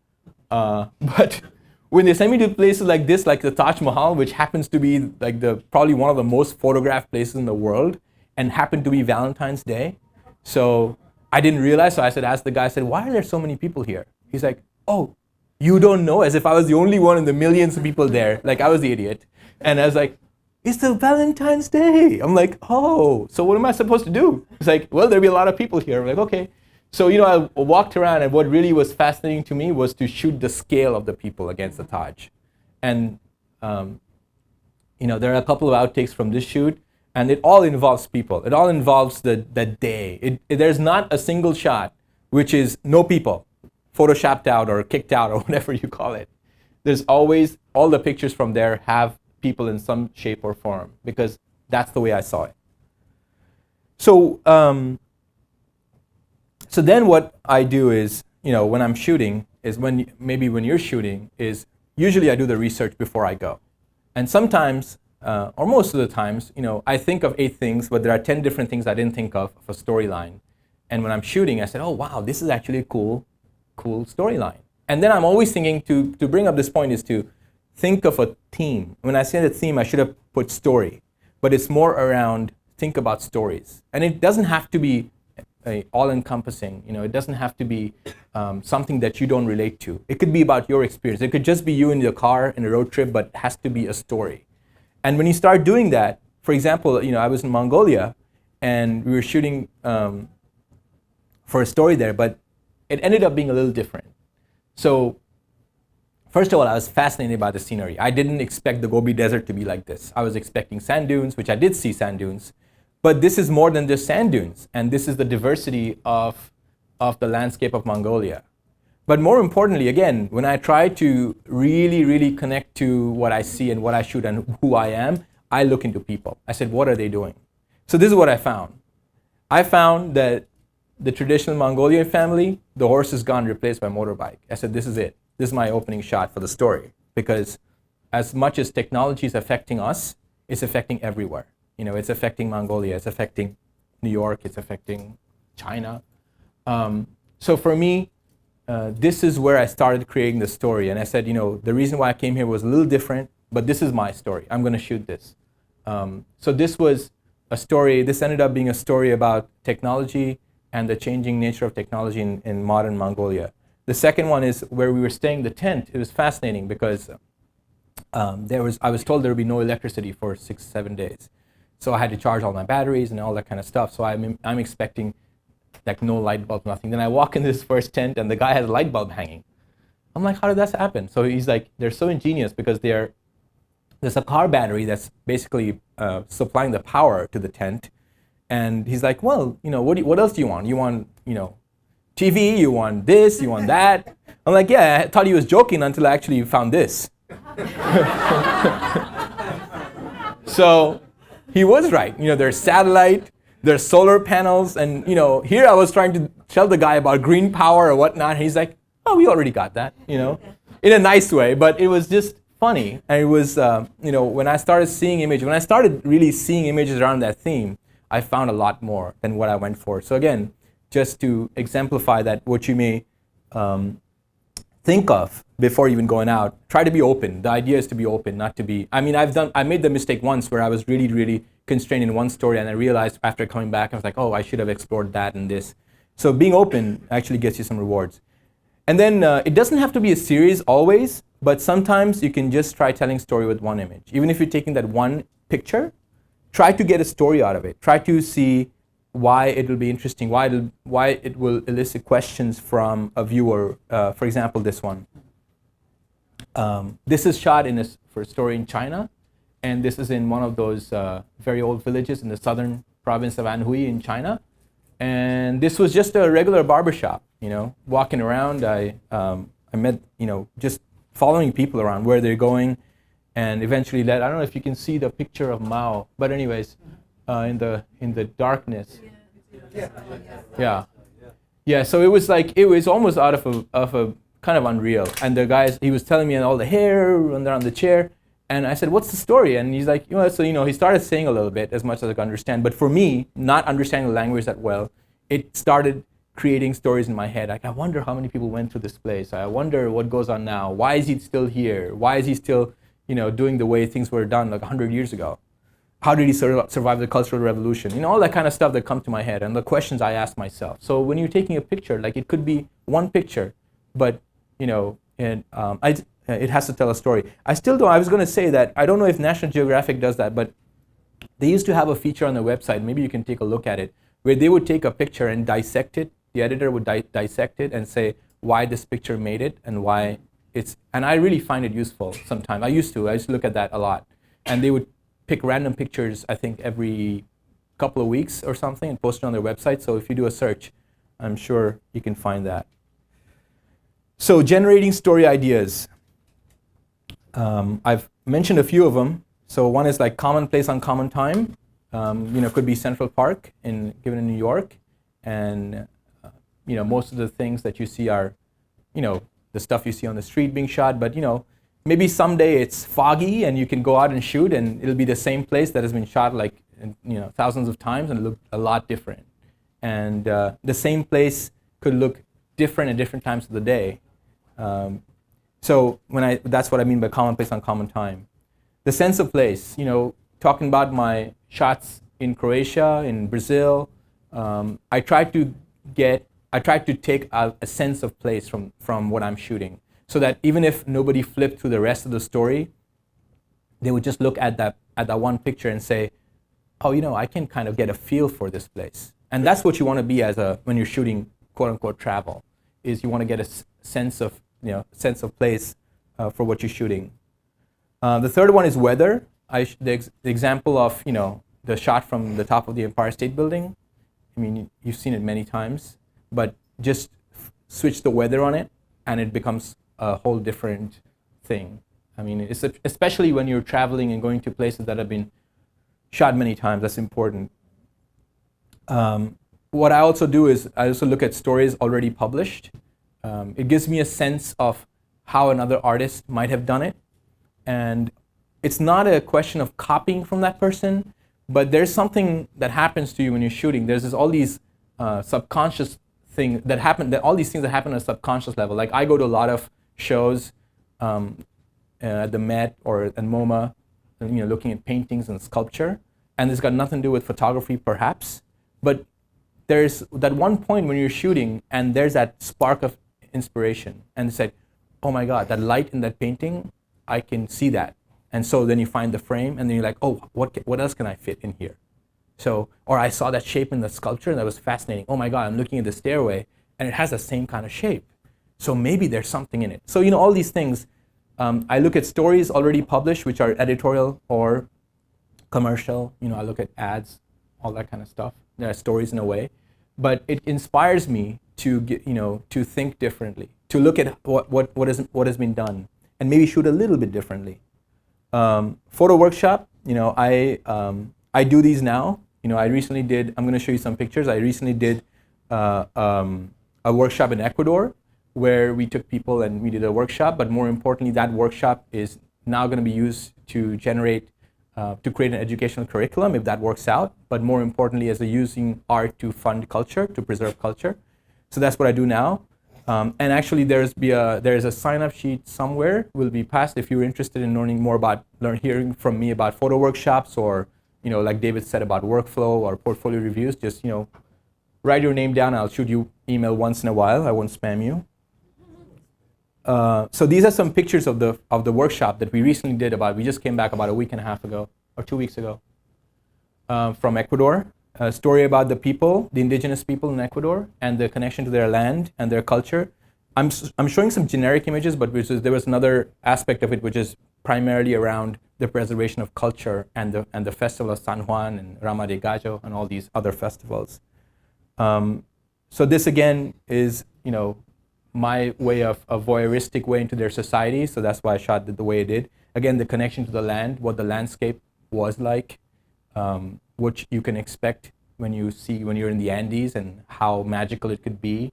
But when they send me to places like this, like the Taj Mahal, which happens to be like probably one of the most photographed places in the world, and happened to be Valentine's Day, so I didn't realize, so I asked the guy, I said, why are there so many people here? He's like, oh, you don't know? As if I was the only one in the millions of people there. Like I was the idiot. And I was like, it's the Valentine's Day. I'm like, oh, so what am I supposed to do? It's like, well, there'll be a lot of people here. I'm like, okay. So, I walked around, and what really was fascinating to me was to shoot the scale of the people against the Taj. And, there are a couple of outtakes from this shoot, and it all involves people. It all involves the day. There's not a single shot which is no people, photoshopped out or kicked out or whatever you call it. There's always, all the pictures from there have people in some shape or form, because that's the way I saw it. So, so then what I do is, when I'm shooting, is when you're shooting, is usually I do the research before I go. And sometimes, or most of the times, I think of 8 things, but there are 10 different things I didn't think of a storyline. And when I'm shooting, I said, oh, wow, this is actually a cool storyline. And then I'm always thinking, to bring up this point, is to think of a theme. When I say the theme, I should have put story, but it's more around think about stories. And it doesn't have to be all-encompassing. It doesn't have to be something that you don't relate to. It could be about your experience. It could just be you in your car in a road trip, but it has to be a story. And when you start doing that, for example, I was in Mongolia, and we were shooting for a story there, but it ended up being a little different. So, first of all, I was fascinated by the scenery. I didn't expect the Gobi Desert to be like this. I was expecting sand dunes, which I did see sand dunes, but this is more than just sand dunes, and this is the diversity of the landscape of Mongolia. But more importantly, again, when I try to really, really connect to what I see and what I shoot and who I am, I look into people. I said, what are they doing? So this is what I found. I found that the traditional Mongolian family, the horse is gone, replaced by motorbike. I said, this is it. This is my opening shot for the story, because as much as technology is affecting us, it's affecting everywhere. It's affecting Mongolia, it's affecting New York, it's affecting China. So for me, this is where I started creating the story. And I said, the reason why I came here was a little different, but this is my story. I'm going to shoot this. So this was a story. This ended up being a story about technology and the changing nature of technology in modern Mongolia. The second one is where we were staying, the tent. It was fascinating because I was told there would be no electricity for 6-7 days. So I had to charge all my batteries and all that kind of stuff. So I'm expecting like no light bulb, nothing. Then I walk in this first tent and the guy has a light bulb hanging. I'm like, how did that happen? So he's like, they're so ingenious because there's a car battery that's basically supplying the power to the tent. And he's like, well, what else do you want? You want, TV, you want this, you want that? I'm like, yeah, I thought he was joking until I actually found this. So he was right. There's satellite, there's solar panels, and here I was trying to tell the guy about green power or whatnot, and he's like, oh, we already got that, in a nice way, but it was just funny. And it was, when I started seeing images, when I started really seeing images around that theme, I found a lot more than what I went for. So again, just to exemplify that, what you may think of before even going out, try to be open. The idea is to be open, not to be, I made the mistake once where I was really, really constrained in one story, and I realized after coming back, I was like, oh, I should have explored that and this. So being open actually gets you some rewards. And then it doesn't have to be a series always, but sometimes you can just try telling story with one image. Even if you're taking that one picture, try to get a story out of it. Try to see why it will be interesting, why it will elicit questions from a viewer. For example, this one. This is shot for a story in China, and this is in one of those very old villages in the southern province of Anhui in China. And this was just a regular barbershop, walking around. I met, just following people around where they're going, and eventually I don't know if you can see the picture of Mao, but anyways, in the darkness. Yeah. So it was almost out of a kind of unreal. And the guys, he was telling me all the hair under on the chair, and I said, "What's the story?" And he's like, so he started saying a little bit as much as I could understand. But for me, not understanding the language that well, it started creating stories in my head. Like, I wonder how many people went through this place. I wonder what goes on now. Why is he still here? Why is he still, doing the way things were done like 100 years ago? How did he survive the Cultural Revolution? All that kind of stuff that come to my head and the questions I ask myself. So when you're taking a picture, like it could be one picture, but it has to tell a story. I still don't. I was going to say that I don't know if National Geographic does that, but they used to have a feature on their website. Maybe you can take a look at it, where they would take a picture and dissect it. The editor would dissect it and say why this picture made it and why it's. And I really find it useful sometimes. I used to look at that a lot. And they would pick random pictures, I think, every couple of weeks or something and post it on their website. So if you do a search, I'm sure you can find that. So generating story ideas. I've mentioned a few of them. So one is like common place, uncommon time. Could be Central Park given in New York. And most of the things that you see are, the stuff you see on the street being shot. But maybe someday it's foggy and you can go out and shoot and it'll be the same place that has been shot like thousands of times and look a lot different. And the same place could look different at different times of the day. So that's what I mean by common place, uncommon time. The sense of place, talking about my shots in Croatia, in Brazil, I tried to take a sense of place from what I'm shooting, so that even if nobody flipped through the rest of the story, they would just look at that one picture and say, oh, I can kind of get a feel for this place. And that's what you want to be when you're shooting quote unquote travel, is you want to get a sense of place for what you're shooting. The third one is weather. The example of the shot from the top of the Empire State Building. I mean, you've seen it many times, but just switch the weather on it, and it becomes a whole different thing. I mean, especially when you're traveling and going to places that have been shot many times. That's important. What I also do is I also look at stories already published. It gives me a sense of how another artist might have done it. And it's not a question of copying from that person, but there's something that happens to you when you're shooting. There's all these subconscious things that happen, all these things that happen at a subconscious level. Like I go to a lot of shows at the Met or at MoMA, looking at paintings and sculpture, and it's got nothing to do with photography perhaps, but there's that one point when you're shooting and there's that spark of inspiration, and it's like, oh my God, that light in that painting, I can see that. And so then you find the frame and then you're like, oh, what else can I fit in here? So, or I saw that shape in the sculpture and that was fascinating. Oh my God, I'm looking at the stairway and it has the same kind of shape. So maybe there's something in it. So, all these things, I look at stories already published, which are editorial or commercial. I look at ads, all that kind of stuff. There are stories in a way, but it inspires me to to think differently, to look at what has been done, and maybe shoot a little bit differently. Photo workshop, I do these now. I recently did. I'm going to show you some pictures. I recently did a workshop in Ecuador, where we took people and we did a workshop. But more importantly, that workshop is now going to be used to create an educational curriculum, if that works out. But more importantly, as using art to fund culture, to preserve culture. So that's what I do now. And actually, there is a sign-up sheet somewhere will be passed if you're interested in learning more about hearing from me about photo workshops, or like David said, about workflow or portfolio reviews. Just write your name down. I'll shoot you email once in a while. I won't spam you. So these are some pictures of the workshop that we recently did. We just came back about a week and a half ago or 2 weeks ago from Ecuador. A story about the people, the indigenous people in Ecuador, and the connection to their land and their culture. I'm showing some generic images, but there was another aspect of it which is primarily around the preservation of culture and the festival of San Juan and Rama de Gallo and all these other festivals. So this again is my way of a voyeuristic way into their society. So that's why I shot it the way I did. Again, the connection to the land, what the landscape was like. Which you can expect when you're in the Andes, and how magical it could be.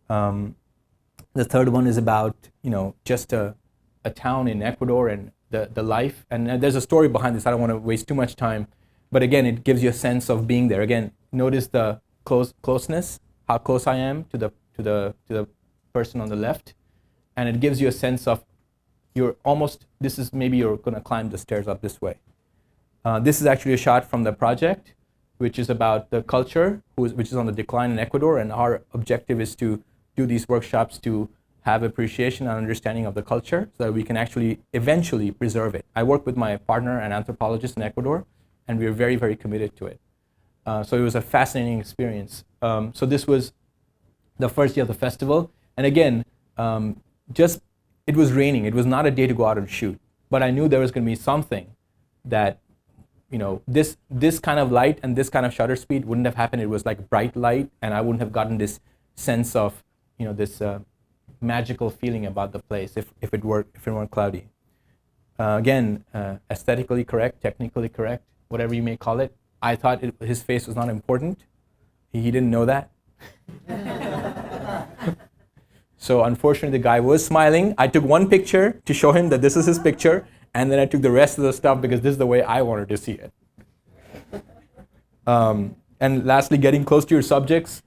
The third one is about just a town in Ecuador and the life, and there's a story behind this. I don't want to waste too much time, but again, it gives you a sense of being there. Again, notice the closeness, how close I am to the person on the left, and it gives you a sense of maybe you're going to climb the stairs up this way. This is actually a shot from the project, which is about the culture, which is on the decline in Ecuador, and our objective is to do these workshops to have appreciation and understanding of the culture so that we can actually eventually preserve it. I work with my partner, an anthropologist in Ecuador, and we are very, very committed to it. So it was a fascinating experience. So this was the first day of the festival. And again, it was raining. It was not a day to go out and shoot. But I knew there was going to be something that, this kind of light and this kind of shutter speed wouldn't have happened. It was like bright light, and I wouldn't have gotten this sense of, this magical feeling about the place if it weren't cloudy. Again, aesthetically correct, technically correct, whatever you may call it. I thought his face was not important. He didn't know that. So unfortunately, the guy was smiling. I took one picture to show him that this is his picture, and then I took the rest of the stuff because this is the way I wanted to see it. And lastly, getting close to your subjects.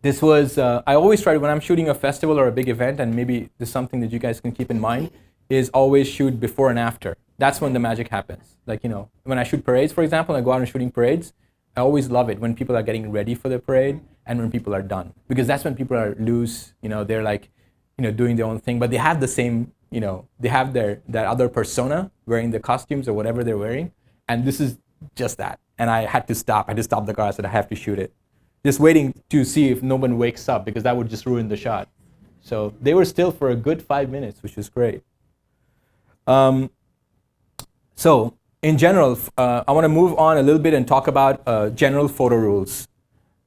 This was, I always try, when I'm shooting a festival or a big event, and maybe this is something that you guys can keep in mind, is always shoot before and after. That's when the magic happens. Like, when I shoot parades, for example, and I go out and shooting parades, I always love it when people are getting ready for the parade and when people are done. Because that's when people are loose, they're like, doing their own thing, but they have the same, they have that other persona wearing the costumes or whatever they're wearing. And this is just that. And I had to stop. I just stopped the car. I said, I have to shoot it. Just waiting to see if no one wakes up because that would just ruin the shot. So they were still for a good 5 minutes, which was great. So in general, I want to move on a little bit and talk about general photo rules.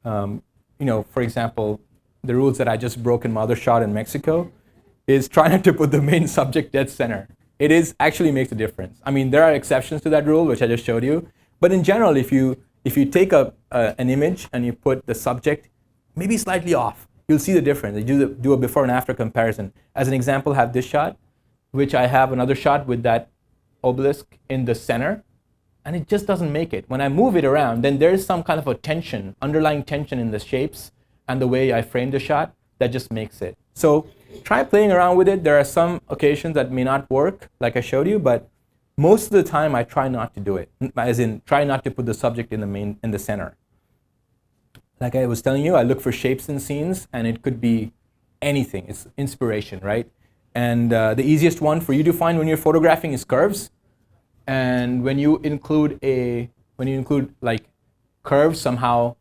For example, the rules that I just broke in my other shot in Mexico is try not to put the main subject dead center. It actually makes a difference. I mean, there are exceptions to that rule, which I just showed you. But in general, if you take an image and you put the subject maybe slightly off, you'll see the difference. You do a before and after comparison. As an example, I have this shot, which I have another shot with that obelisk in the center, and it just doesn't make it. When I move it around, then there's some kind of a tension, underlying tension in the shapes and the way I frame the shot that just makes it. So try playing around with it. There are some occasions that may not work, like I showed you, but most of the time I try not to do it, as in try not to put the subject in the center. Like I was telling you, I look for shapes in scenes, and it could be anything. It's inspiration, right? And the easiest one for you to find when you're photographing is curves. And when you include like curves, somehow,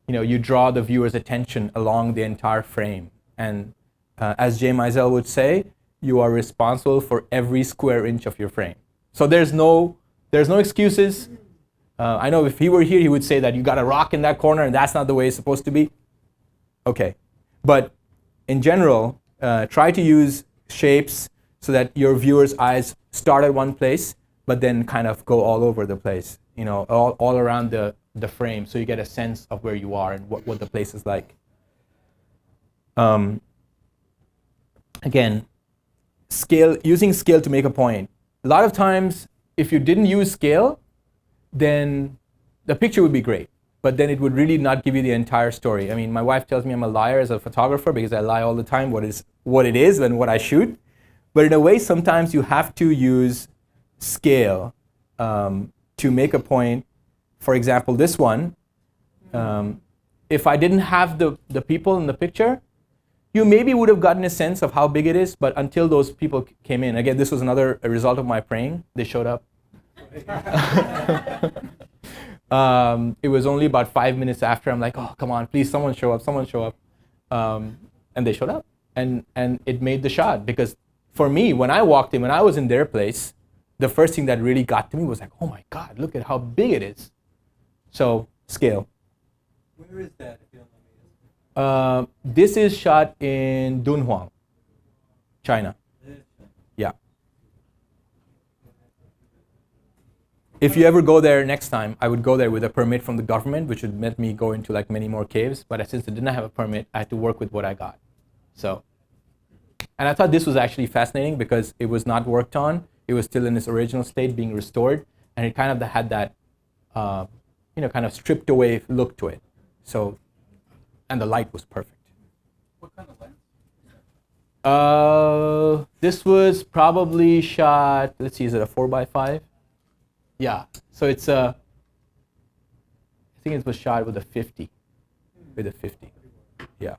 you draw the viewer's attention along the entire frame. And as Jay Meisel would say, you are responsible for every square inch of your frame. So there's no excuses. I know if he were here, he would say that you got a rock in that corner and that's not the way it's supposed to be. Okay, but in general, try to use shapes so that your viewer's eyes start at one place, but then kind of go all over the place, all around the frame, so you get a sense of where you are and what the place is like. Again, using scale to make a point. A lot of times, if you didn't use scale, then the picture would be great, but then it would really not give you the entire story. I mean, my wife tells me I'm a liar as a photographer because I lie all the time what it is and what I shoot. But in a way, sometimes you have to use scale to make a point. For example, this one, if I didn't have the people in the picture, you maybe would have gotten a sense of how big it is, but until those people came in. Again, this was another result of my praying. They showed up. It was only about 5 minutes after. I'm like, oh, come on, please, someone show up. And they showed up. And it made the shot. Because for me, when I walked in, when I was in their place, the first thing that really got to me was like, oh my God, look at how big it is. So, scale. Where is that, if you don't mind me asking? This is shot in Dunhuang, China. Yeah. If you ever go there next time, I would go there with a permit from the government, which would let me go into like many more caves. But since I didn't have a permit, I had to work with what I got. So, and I thought this was actually fascinating because it was not worked on. It was still in its original state, being restored, and it kind of had that, kind of stripped away look to it. So, and the light was perfect. What kind of lens? This was probably shot, let's see, is it a 4x5? Yeah, so it's I think it was shot with a 50. With a 50, yeah.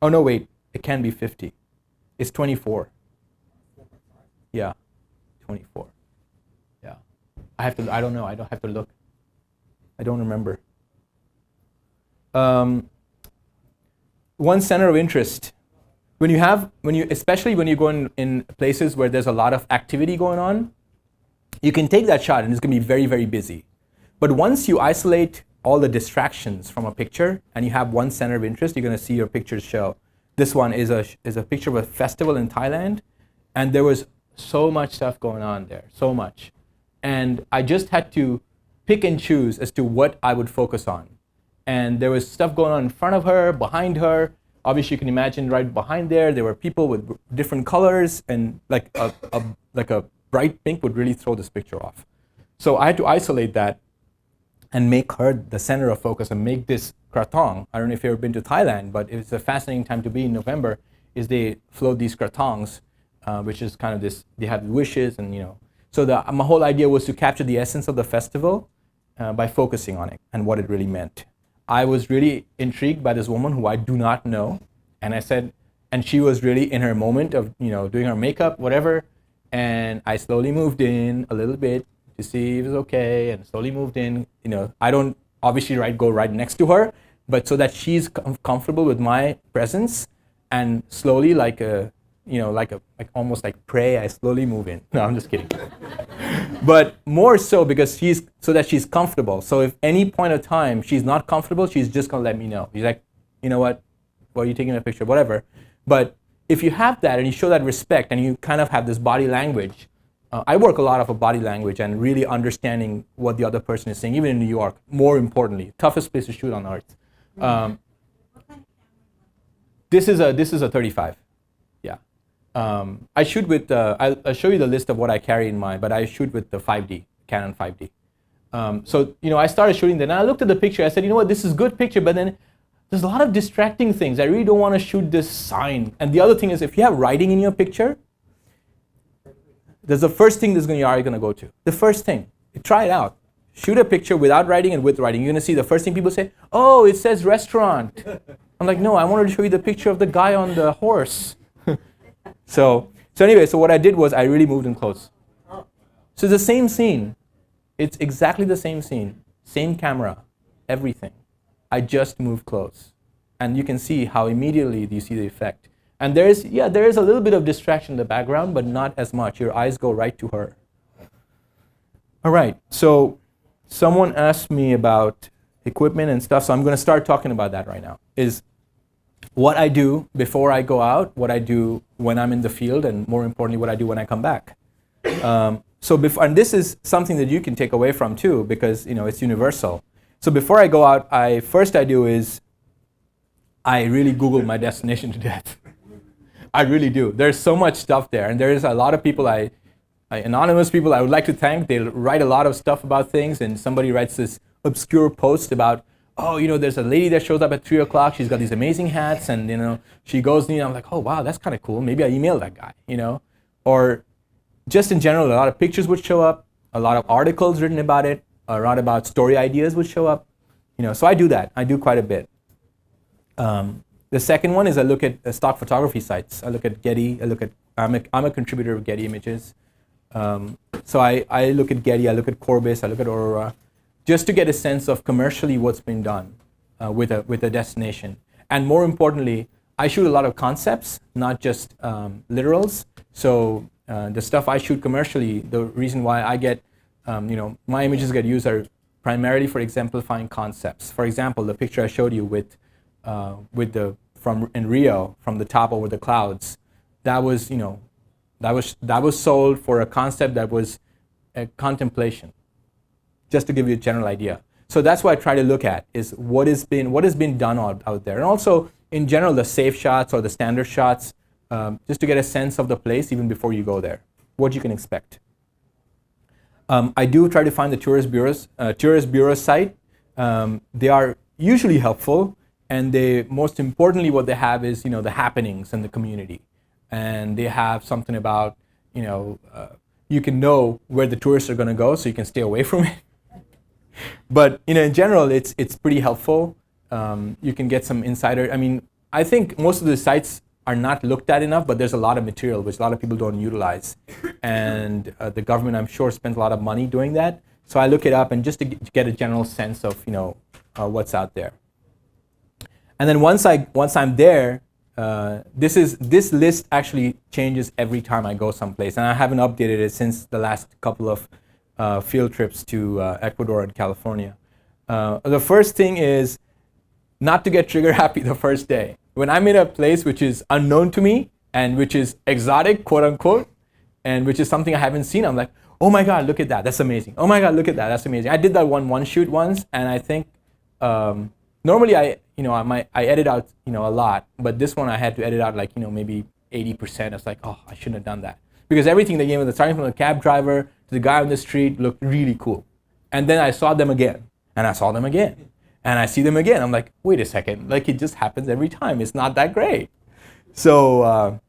Oh no, wait, It can be 50. It's 24. Yeah, 24. Yeah. I don't know. I don't have to look. I don't remember. One center of interest. Especially when you go in places where there's a lot of activity going on, you can take that shot and it's going to be very, very busy. But once you isolate all the distractions from a picture and you have one center of interest, you're going to see your pictures show. This one is a picture of a festival in Thailand, and there was so much stuff going on there, so much. And I just had to pick and choose as to what I would focus on. And there was stuff going on in front of her, behind her. Obviously, you can imagine right behind there were people with different colors, and like a bright pink would really throw this picture off. So I had to isolate that and make her the center of focus and make this krathong. I don't know if you've ever been to Thailand, but it's a fascinating time to be in November, is they float these krathongs, which is kind of this, they have wishes and, So my whole idea was to capture the essence of the festival by focusing on it and what it really meant. I was really intrigued by this woman who I do not know, and I said, and she was really in her moment of, doing her makeup, whatever, and I slowly moved in a little bit to see if it was okay, and slowly moved in. I don't obviously go right next to her, but so that she's comfortable with my presence, and slowly like almost like pray, I slowly move in. No, I'm just kidding. But more so because so that she's comfortable. So if any point of time she's not comfortable, she's just gonna let me know. She's like, you know what, well, you taking a picture, whatever. But if you have that and you show that respect and you kind of have this body language, I work a lot of a body language and really understanding what the other person is saying, even in New York, more importantly, toughest place to shoot on earth. This is a 35. I shoot with, I'll show you the list of what I carry in mind, but I shoot with the 5D, Canon 5D. So, I started shooting that, and I looked at the picture, I said, this is a good picture, but then there's a lot of distracting things. I really don't want to shoot this sign. And the other thing is, if you have writing in your picture, there's the first thing you're already going to go to. The first thing. Try it out. Shoot a picture without writing and with writing. You're going to see the first thing people say, oh, it says restaurant. I'm like, no, I wanted to show you the picture of the guy on the horse. So anyway, what I did was I really moved in close. So it's the same scene. It's exactly the same scene. Same camera. Everything. I just moved close. And you can see how immediately you see the effect. And there is a little bit of distraction in the background, but not as much. Your eyes go right to her. All right, so someone asked me about equipment and stuff, so I'm going to start talking about that right now. Is what I do before I go out, what I do when I'm in the field, and more importantly, what I do when I come back. And this is something that you can take away from too, because it's universal. So before I go out, first I do is I really Google my destination to death. I really do. There's so much stuff there, and there's a lot of people anonymous people I would like to thank. They write a lot of stuff about things, and somebody writes this obscure post about, oh, there's a lady that shows up at 3 o'clock. She's got these amazing hats, and she goes. I'm like, oh wow, that's kind of cool. Maybe I email that guy. Or just in general, a lot of pictures would show up, a lot of articles written about it, a lot about story ideas would show up. So I do that. I do quite a bit. The second one is I look at stock photography sites. I look at Getty. I'm a contributor of Getty Images. So I look at Getty. I look at Corbis. I look at Aurora, just to get a sense of commercially what's been done with a destination. And more importantly, I shoot a lot of concepts, not just literals. So the stuff I shoot commercially, the reason why I get, my images get used are primarily for exemplifying concepts. For example, the picture I showed you in Rio, from the top over the clouds, that was sold for a concept that was a contemplation, just to give you a general idea. So that's what I try to look at, is what has been done out there. And also, in general, the safe shots or the standard shots, just to get a sense of the place even before you go there, what you can expect. I do try to find the tourist bureau site. They are usually helpful, and most importantly, what they have is the happenings in the community, and they have something about you can know where the tourists are going to go, so you can stay away from it. But in general, it's pretty helpful. You can get some insider. I mean, I think most of the sites are not looked at enough, but there's a lot of material which a lot of people don't utilize. And the government, I'm sure, spent a lot of money doing that. So I look it up and just to get a general sense of, what's out there. And then once I'm there, this list actually changes every time I go someplace, and I haven't updated it since the last couple of field trips to Ecuador and California. The first thing is not to get trigger happy the first day. When I'm in a place which is unknown to me and which is exotic, quote unquote, and which is something I haven't seen, I'm like, oh my God, look at that, that's amazing. Oh my God, look at that, that's amazing. I did that one shoot once, and I think normally I edit out a lot, but this one I had to edit out like maybe 80%. I was like, oh, I shouldn't have done that, because everything they gave me, starting from the cab driver to the guy on the street, looked really cool. And then I saw them again, and I saw them again, and I see them again. I'm like, wait a second, like it just happens every time. It's not that great. So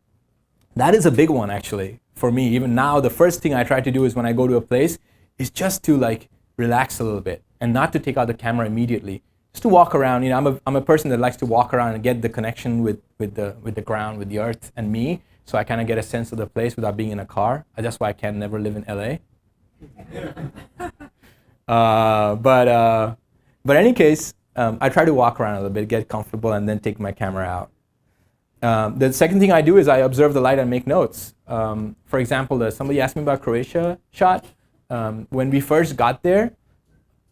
that is a big one actually for me. Even now, the first thing I try to do is when I go to a place is just to like relax a little bit and not to take out the camera immediately. Just to walk around. I'm a person that likes to walk around and get the connection with the ground, with the earth and me, so I kind of get a sense of the place without being in a car. That's why I can never live in LA. But in any case, I try to walk around a little bit, get comfortable, and then take my camera out. The second thing I do is I observe the light and make notes. For example, somebody asked me about Croatia shot. When we first got there,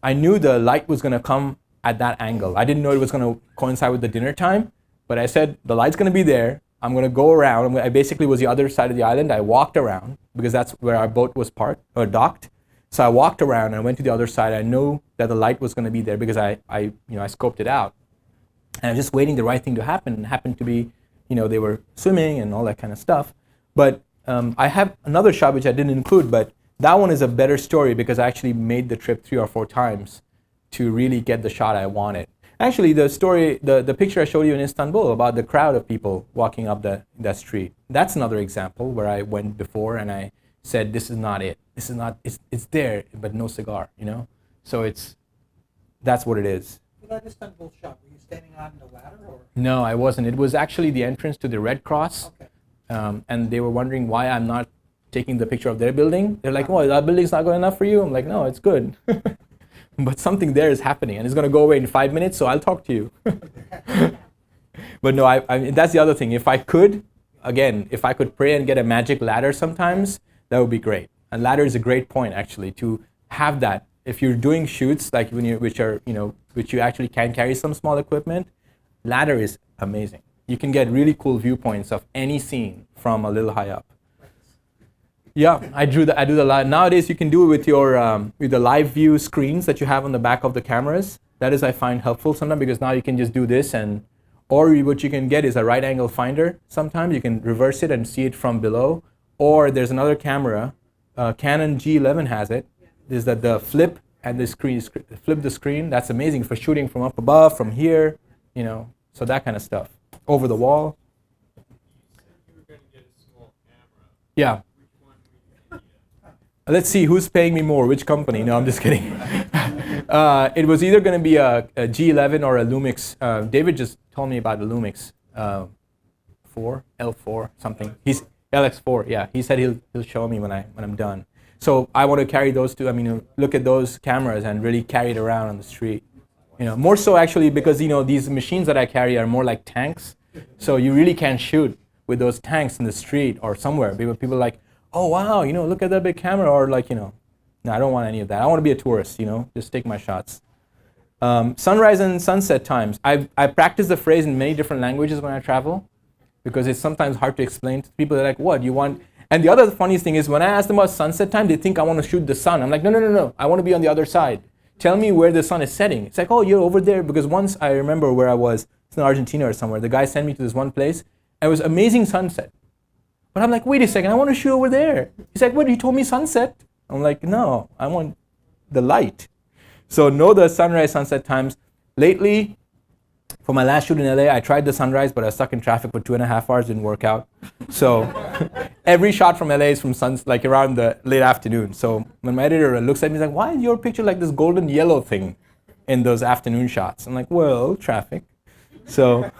I knew the light was going to come at that angle. I didn't know it was going to coincide with the dinner time, but I said, the light's going to be there. I'm going to go around. I basically was the other side of the island. I walked around because that's where our boat was parked or docked. So I walked around and I went to the other side. I knew that the light was going to be there because I scoped it out. And I was just waiting the right thing to happen. And it happened to be, they were swimming and all that kind of stuff. But I have another shot which I didn't include, but that one is a better story because I actually made the trip 3 or 4 times to really get the shot I wanted. Actually, the story, the picture I showed you in Istanbul about the crowd of people walking up that street, that's another example where I went before and I said, this is not it. This is not, it's there, but no cigar, So that's what it is. For that Istanbul shot, were you standing on the ladder or? No, I wasn't. It was actually the entrance to the Red Cross. Okay. And they were wondering why I'm not taking the picture of their building. They're like, oh, that building's not good enough for you? I'm like, no, it's good. But something there is happening, and it's going to go away in 5 minutes, so I'll talk to you. But no, I that's the other thing. If I could pray and get a magic ladder sometimes, that would be great. And ladder is a great point, actually, to have that. If you're doing shoots, like which you actually can carry some small equipment, ladder is amazing. You can get really cool viewpoints of any scene from a little high up. Yeah, I do the live. Nowadays, you can do it with the live view screens that you have on the back of the cameras. That is, I find helpful sometimes because now you can just do this, or what you can get is a right angle finder. Sometimes you can reverse it and see it from below. Or there's another camera, Canon G11 has it. Is that the flip and the screen, flip the screen. That's amazing for shooting from up above, from here, so that kind of stuff. Over the wall. You were going to get a small camera. Yeah. Let's see who's paying me more, which company. No, I'm just kidding. It was either going to be a G11 or a Lumix. David just told me about the Lumix 4, L4, something. He's LX4, yeah. He said he'll show me when I'm done. So I want to carry those two. Look at those cameras and really carry it around on the street. More so actually because these machines that I carry are more like tanks. So you really can't shoot with those tanks in the street or somewhere. People are like, oh wow, look at that big camera, or like, no, I don't want any of that. I want to be a tourist, just take my shots. Sunrise and sunset times. I practice the phrase in many different languages when I travel because it's sometimes hard to explain to people. They're like, what, you want? And the other funniest thing is when I ask them about sunset time, they think I want to shoot the sun. I'm like, no, I want to be on the other side. Tell me where the sun is setting. It's like, oh, you're over there. Because once I remember where I was, it's in Argentina or somewhere, the guy sent me to this one place, and it was amazing sunset. But I'm like, wait a second, I want to shoot over there. He's like, what, you told me sunset? I'm like, no, I want the light. So know the sunrise, sunset times. Lately, for my last shoot in LA, I tried the sunrise, but I was stuck in traffic for 2.5 hours, didn't work out. So every shot from LA is from like around the late afternoon. So when my editor looks at me, he's like, why is your picture like this golden yellow thing in those afternoon shots? I'm like, well, traffic. So,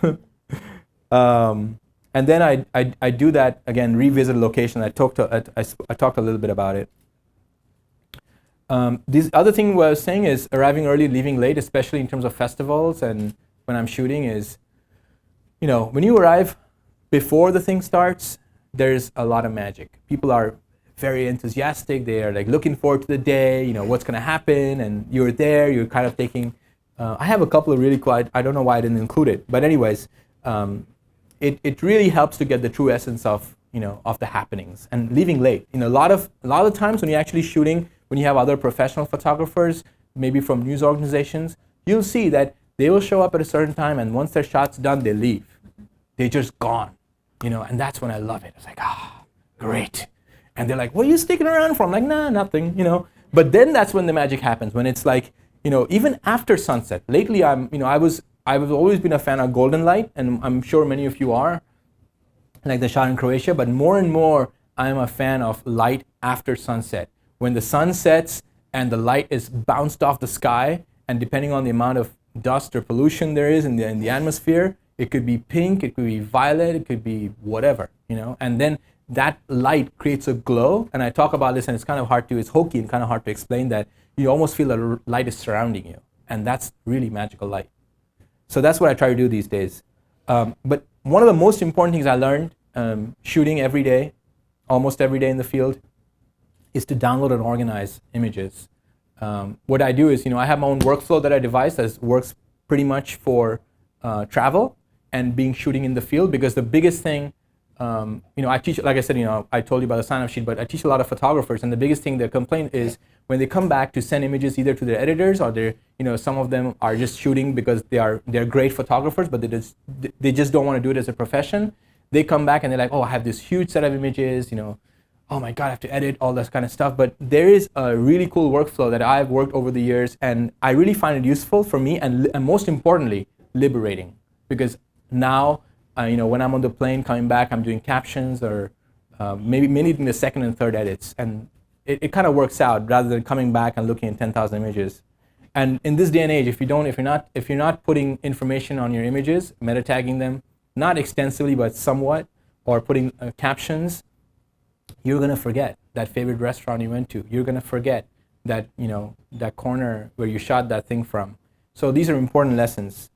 And then I do that again, revisit a location. I talked a little bit about it. This other thing what I was saying is arriving early, leaving late, especially in terms of festivals and when I'm shooting is, when you arrive before the thing starts, there's a lot of magic. People are very enthusiastic. They are like looking forward to the day, what's going to happen, and you're there, you're kind of taking, I have a couple of really cool, I don't know why I didn't include it, but anyways, it really helps to get the true essence of, of the happenings. And leaving late, a lot of times when you're actually shooting, when you have other professional photographers, maybe from news organizations, you'll see that they will show up at a certain time, and once their shot's done, they leave. They're just gone, and that's when I love it. It's like, great. And they're like, what are you sticking around for? I'm like, nah, nothing, But then that's when the magic happens, when it's like, even after sunset. Lately, I've always been a fan of golden light, and I'm sure many of you are, like the shot in Croatia, but more and more, I'm a fan of light after sunset. When the sun sets and the light is bounced off the sky, and depending on the amount of dust or pollution there is in the atmosphere, it could be pink, it could be violet, it could be whatever, and then that light creates a glow. And I talk about this, and it's kind of hard to, it's hokey and kind of hard to explain, that you almost feel that light is surrounding you, and that's really magical light. So that's what I try to do these days. But one of the most important things I learned shooting every day, almost every day in the field, is to download and organize images. What I do is, I have my own workflow that I devise that works pretty much for travel and being shooting in the field, because the biggest thing, I teach, like I said, I told you about the sign-up sheet, but I teach a lot of photographers, and the biggest thing their complaint is when they come back to send images either to their editors, or some of them are just shooting because they're great photographers, but they just don't want to do it as a profession. They come back and they're like, oh, I have this huge set of images, oh my God, I have to edit all this kind of stuff. But there is a really cool workflow that I've worked over the years, and I really find it useful for me, and most importantly, liberating. Because now, when I'm on the plane coming back, I'm doing captions or maybe doing the second and third edits, and it kind of works out rather than coming back and looking at 10,000 images. And in this day and age, if you're not putting information on your images, meta tagging them, not extensively but somewhat, or putting captions, you're gonna forget that favorite restaurant you went to. You're gonna forget that that corner where you shot that thing from. So these are important lessons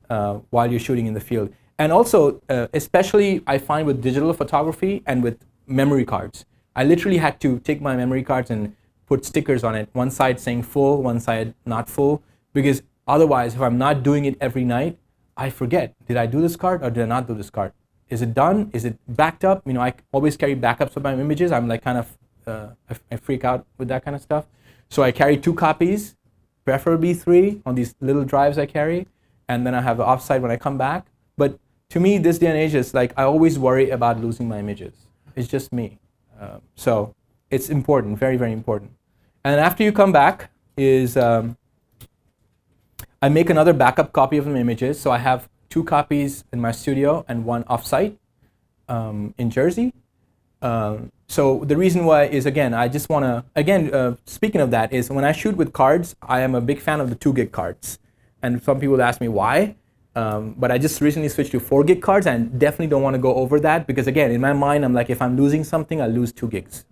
while you're shooting in the field. And also, especially I find with digital photography and with memory cards, I literally had to take my memory cards and put stickers on it, one side saying full, one side not full, because otherwise, if I'm not doing it every night, I forget, did I do this card or did I not do this card? Is it done? Is it backed up? I always carry backups of my images. I'm like kind of, I freak out with that kind of stuff. So I carry 2 copies, preferably 3 on these little drives I carry, and then I have the offside when I come back. But to me, this day and age is like, I always worry about losing my images. It's just me. So it's important, very, very important. And after you come back is, I make another backup copy of the images. So I have 2 copies in my studio and 1 offsite in Jersey. So the reason why is, again, I just want to, speaking of that, is when I shoot with cards, I am a big fan of the 2 gig cards. And some people ask me why, but I just recently switched to 4 gig cards, and definitely don't want to go over that, because again, in my mind, I'm like, if I'm losing something, I'll lose 2 gigs.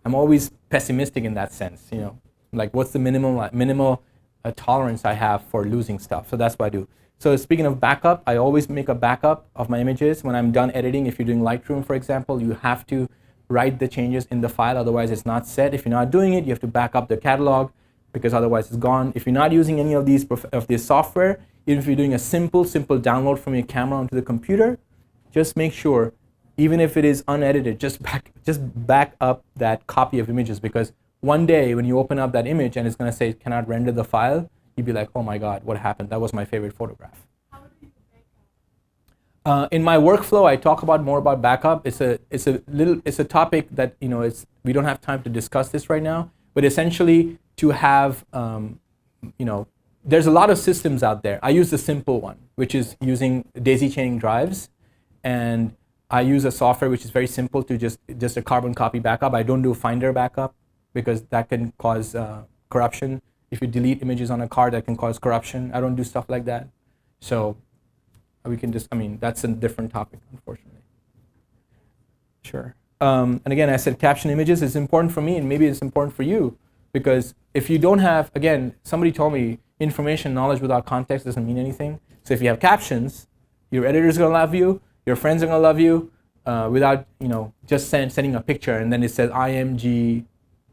I'm always pessimistic in that sense, like what's the minimal tolerance I have for losing stuff. So that's what I do. So speaking of backup, I always make a backup of my images. When I'm done editing, if you're doing Lightroom, for example, you have to write the changes in the file, otherwise it's not set. If you're not doing it, you have to back up the catalog, because otherwise it's gone. If you're not using any of this software, even if you're doing a simple download from your camera onto the computer, just make sure, even if it is unedited, just back up that copy of images, because one day when you open up that image and it's going to say cannot render the file, you'd be like, oh my God, what happened? That was my favorite photograph. How do you backup? In my workflow, I talk more about backup. It's a topic that we don't have time to discuss this right now. But essentially, to have there's a lot of systems out there. I use the simple one, which is using daisy chaining drives, and I use a software which is very simple to just a carbon copy backup. I don't do Finder backup, because that can cause corruption. If you delete images on a card, that can cause corruption. I don't do stuff like that. So we can that's a different topic, unfortunately. Sure. And again, I said caption images is important for me, and maybe it's important for you, because if you don't have, again, somebody told me information, knowledge without context doesn't mean anything. So if you have captions, your editor's gonna love you, your friends are gonna love you, without just sending a picture and then it says IMG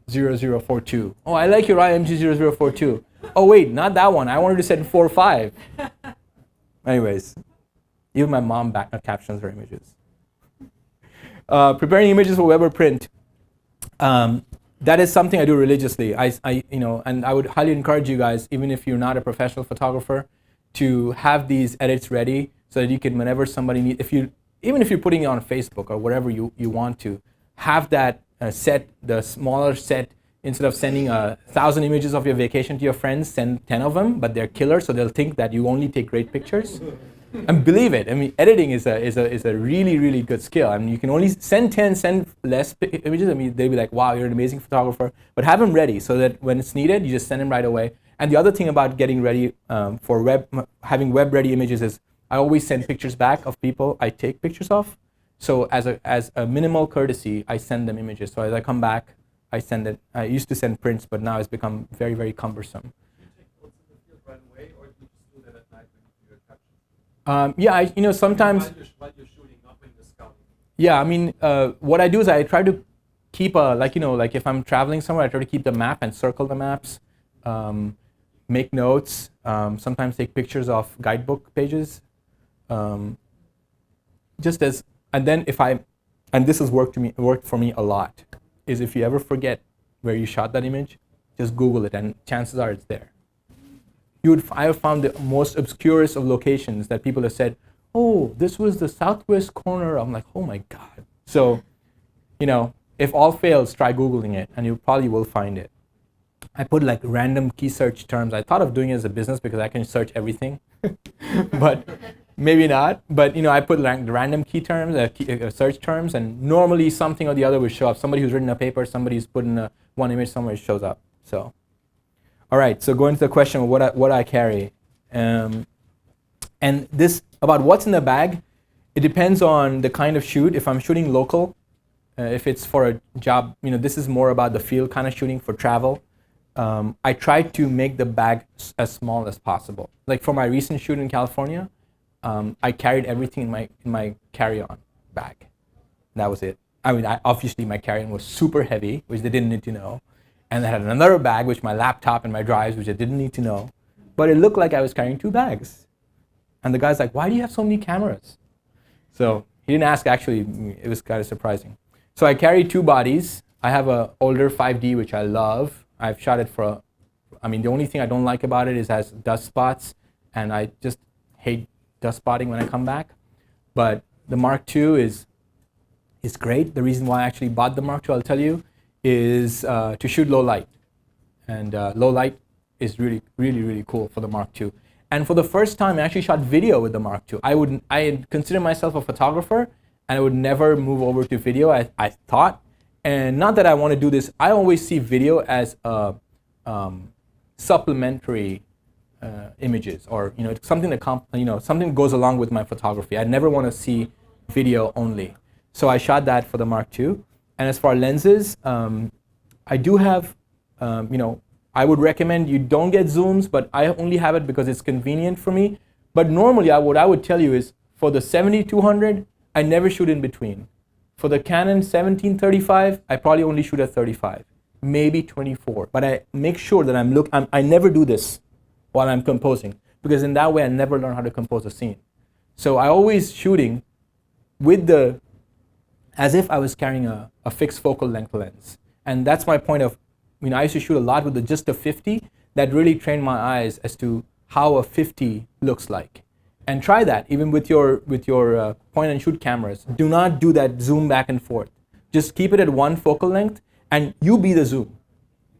0042. Oh, I like your IMG 0042. Oh wait, not that one. I wanted to send 45. Anyways, even my mom captions her images. Preparing images for web or print. That is something I do religiously. And I would highly encourage you guys, even if you're not a professional photographer, to have these edits ready so that you can, whenever somebody needs, even if you're putting it on Facebook or whatever you want to, have that set, the smaller set. Instead of sending 1,000 images of your vacation to your friends, send 10 of them, but they're killer, so they'll think that you only take great pictures. And believe it, I mean, editing is a really, really good skill. I mean, you can only send 10, send less images. I mean, they'll be like, wow, you're an amazing photographer. But have them ready so that when it's needed, you just send them right away. And the other thing about getting ready for having web-ready images is I always send pictures back of people I take pictures of. So as a minimal courtesy, I send them images. So as I come back, I send it. I used to send prints, but now it's become very, very cumbersome. Do you take photos in the field right away, or do you just do that at night when you do your captions? Yeah, sometimes. While you're shooting, not when you're scouting. Yeah, I mean, what I do is I try to keep like if I'm traveling somewhere, I try to keep the map and circle the maps, make notes, sometimes take pictures of guidebook pages, and then and this has worked for me a lot, is if you ever forget where you shot that image, just Google it and chances are it's there. I have found the most obscurest of locations that people have said, oh, this was the southwest corner. I'm like, oh my God. So, if all fails, try Googling it and you probably will find it. I put like random key search terms. I thought of doing it as a business because I can search everything, but maybe not. But I put random key terms, search terms, and normally something or the other will show up. Somebody who's written a paper, somebody who's put in one image somewhere, shows up. So, all right. So going to the question of what I carry, and this about what's in the bag, it depends on the kind of shoot. If I'm shooting local, if it's for a job, this is more about the field kind of shooting for travel. I try to make the bag as small as possible. Like for my recent shoot in California, I carried everything in my carry-on bag. That was it. I mean, obviously my carry-on was super heavy, which they didn't need to know. And I had another bag, which my laptop and my drives, which I didn't need to know. But it looked like I was carrying 2 bags. And the guy's like, why do you have so many cameras? So he didn't ask, actually. It was kind of surprising. So I carry 2 bodies. I have an older 5D, which I love. I've shot it the only thing I don't like about it is it has dust spots, and I just hate dust spotting when I come back. But the Mark II is great. The reason why I actually bought the Mark II, I'll tell you, is to shoot low light. And low light is really, really, really cool for the Mark II. And for the first time, I actually shot video with the Mark II. I consider myself a photographer, and I would never move over to video, I thought. And not that I want to do this, I always see video as supplementary images, or something that something goes along with my photography. I never want to see video only. So I shot that for the Mark II. And as far as lenses, I do have, I would recommend you don't get zooms, but I only have it because it's convenient for me. But normally, what I would tell you is for the 70-200, I never shoot in between. For the Canon 17-35, I probably only shoot at 35, maybe 24. But I make sure that I never do this while I'm composing, because in that way I never learn how to compose a scene. So I always shooting with as if I was carrying a fixed focal length lens. And that's my point of, I used to shoot a lot with just a 50. That really trained my eyes as to how a 50 looks like. And try that even with your point and shoot cameras. Do not do that zoom back and forth. Just keep it at one focal length, and you be the zoom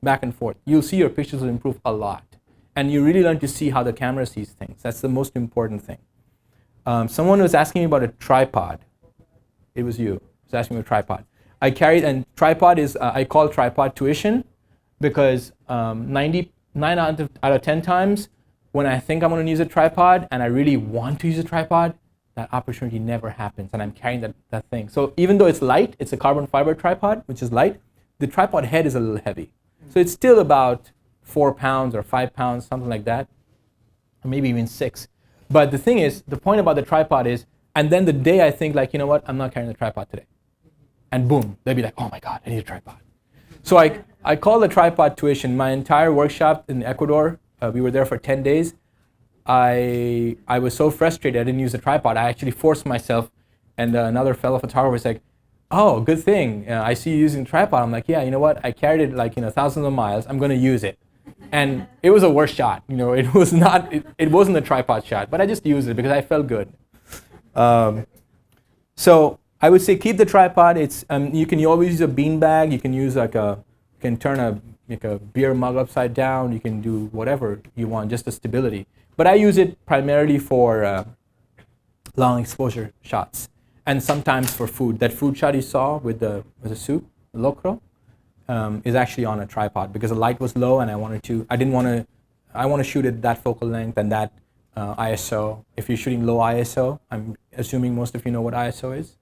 back and forth. You'll see your pictures will improve a lot. And you really learn to see how the camera sees things. That's the most important thing. Someone was asking me about a tripod. It was you. Was asking me about a tripod. I carried, and tripod is, I call tripod tuition, because 99 out of 10 times, when I think I'm going to use a tripod and I really want to use a tripod, that opportunity never happens, and I'm carrying that thing. So even though it's light, it's a carbon fiber tripod, which is light, the tripod head is a little heavy. So it's still about 4 pounds or 5 pounds, something like that, or maybe even 6. But the thing is, the point about the tripod is, and then the day I think like, you know what, I'm not carrying the tripod today. And boom, they'll be like, oh my God, I need a tripod. So I call the tripod tuition. My entire workshop in Ecuador, we were there for 10 days. I was so frustrated I didn't use the tripod. I actually forced myself, and another fellow photographer was like, oh, good thing. I see you using the tripod. I'm like, yeah, you know what? I carried it like, thousands of miles. I'm going to use it. And it was a worse shot. It was not, it wasn't a tripod shot, but I just used it because I felt good. So I would say keep the tripod. It's you can always use a bean bag. You can use you can turn a beer mug upside down. You can do whatever you want, just the stability. But I use it primarily for long exposure shots, and sometimes for food. That food shot you saw with the soup, locro, is actually on a tripod because the light was low, and I want to shoot at that focal length and that ISO. If you're shooting low ISO, I'm assuming most of you know what ISO is.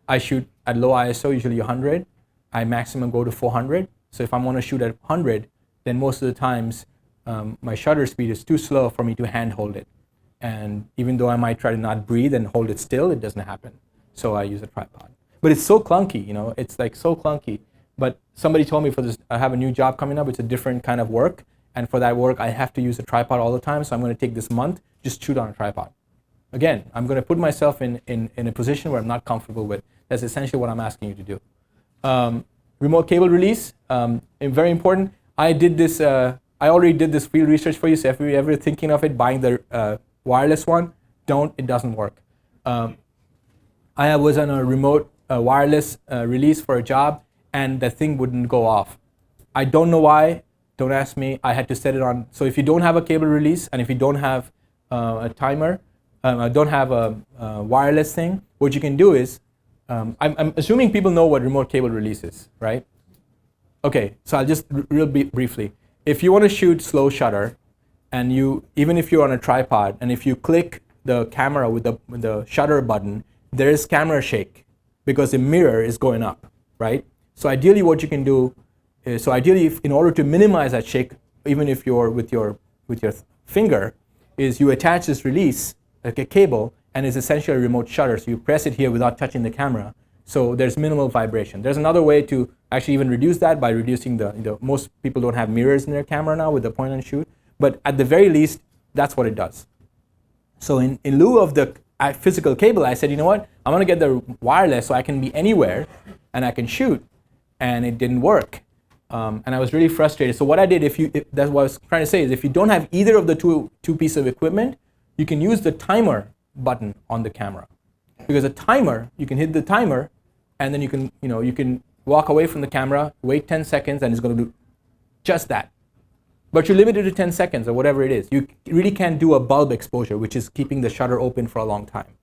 I shoot at low ISO, usually 100. I maximum go to 400. So if I want to shoot at 100, then most of the times my shutter speed is too slow for me to hand hold it. And even though I might try to not breathe and hold it still, it doesn't happen. So I use a tripod. But it's so clunky, it's like so clunky. But somebody told me for this, I have a new job coming up. It's a different kind of work. And for that work, I have to use a tripod all the time. So I'm going to take this month, just shoot on a tripod. Again, I'm going to put myself in a position where I'm not comfortable with. That's essentially what I'm asking you to do. Remote cable release, very important. I already did this field research for you. So if you're ever thinking of it, buying the wireless one, it doesn't work. I was on a remote wireless release for a job, and the thing wouldn't go off. I don't know why. Don't ask me. I had to set it on. So if you don't have a cable release, and if you don't have a timer, don't have a wireless thing, what you can do is, I'm assuming people know what remote cable release is, right? Okay, so I'll just real briefly. If you want to shoot slow shutter, and even if you're on a tripod, and if you click the camera with the shutter button, there is camera shake because the mirror is going up, right? So ideally what you can do is, in order to minimize that shake, even if you're with your finger, is you attach this release, like a cable, and it's essentially a remote shutter. So you press it here without touching the camera. So there's minimal vibration. There's another way to actually even reduce that by reducing most people don't have mirrors in their camera now with the point and shoot. But at the very least, that's what it does. So in lieu of the physical cable, I said, you know what? I want to get the wireless so I can be anywhere and I can shoot. And it didn't work. And I was really frustrated. So what I did, that's what I was trying to say, is if you don't have either of the two pieces of equipment, you can use the timer button on the camera. Because a timer, you can hit the timer, and then you can walk away from the camera, wait 10 seconds, and it's going to do just that. But you're limited to 10 seconds or whatever it is. You really can't do a bulb exposure, which is keeping the shutter open for a long time.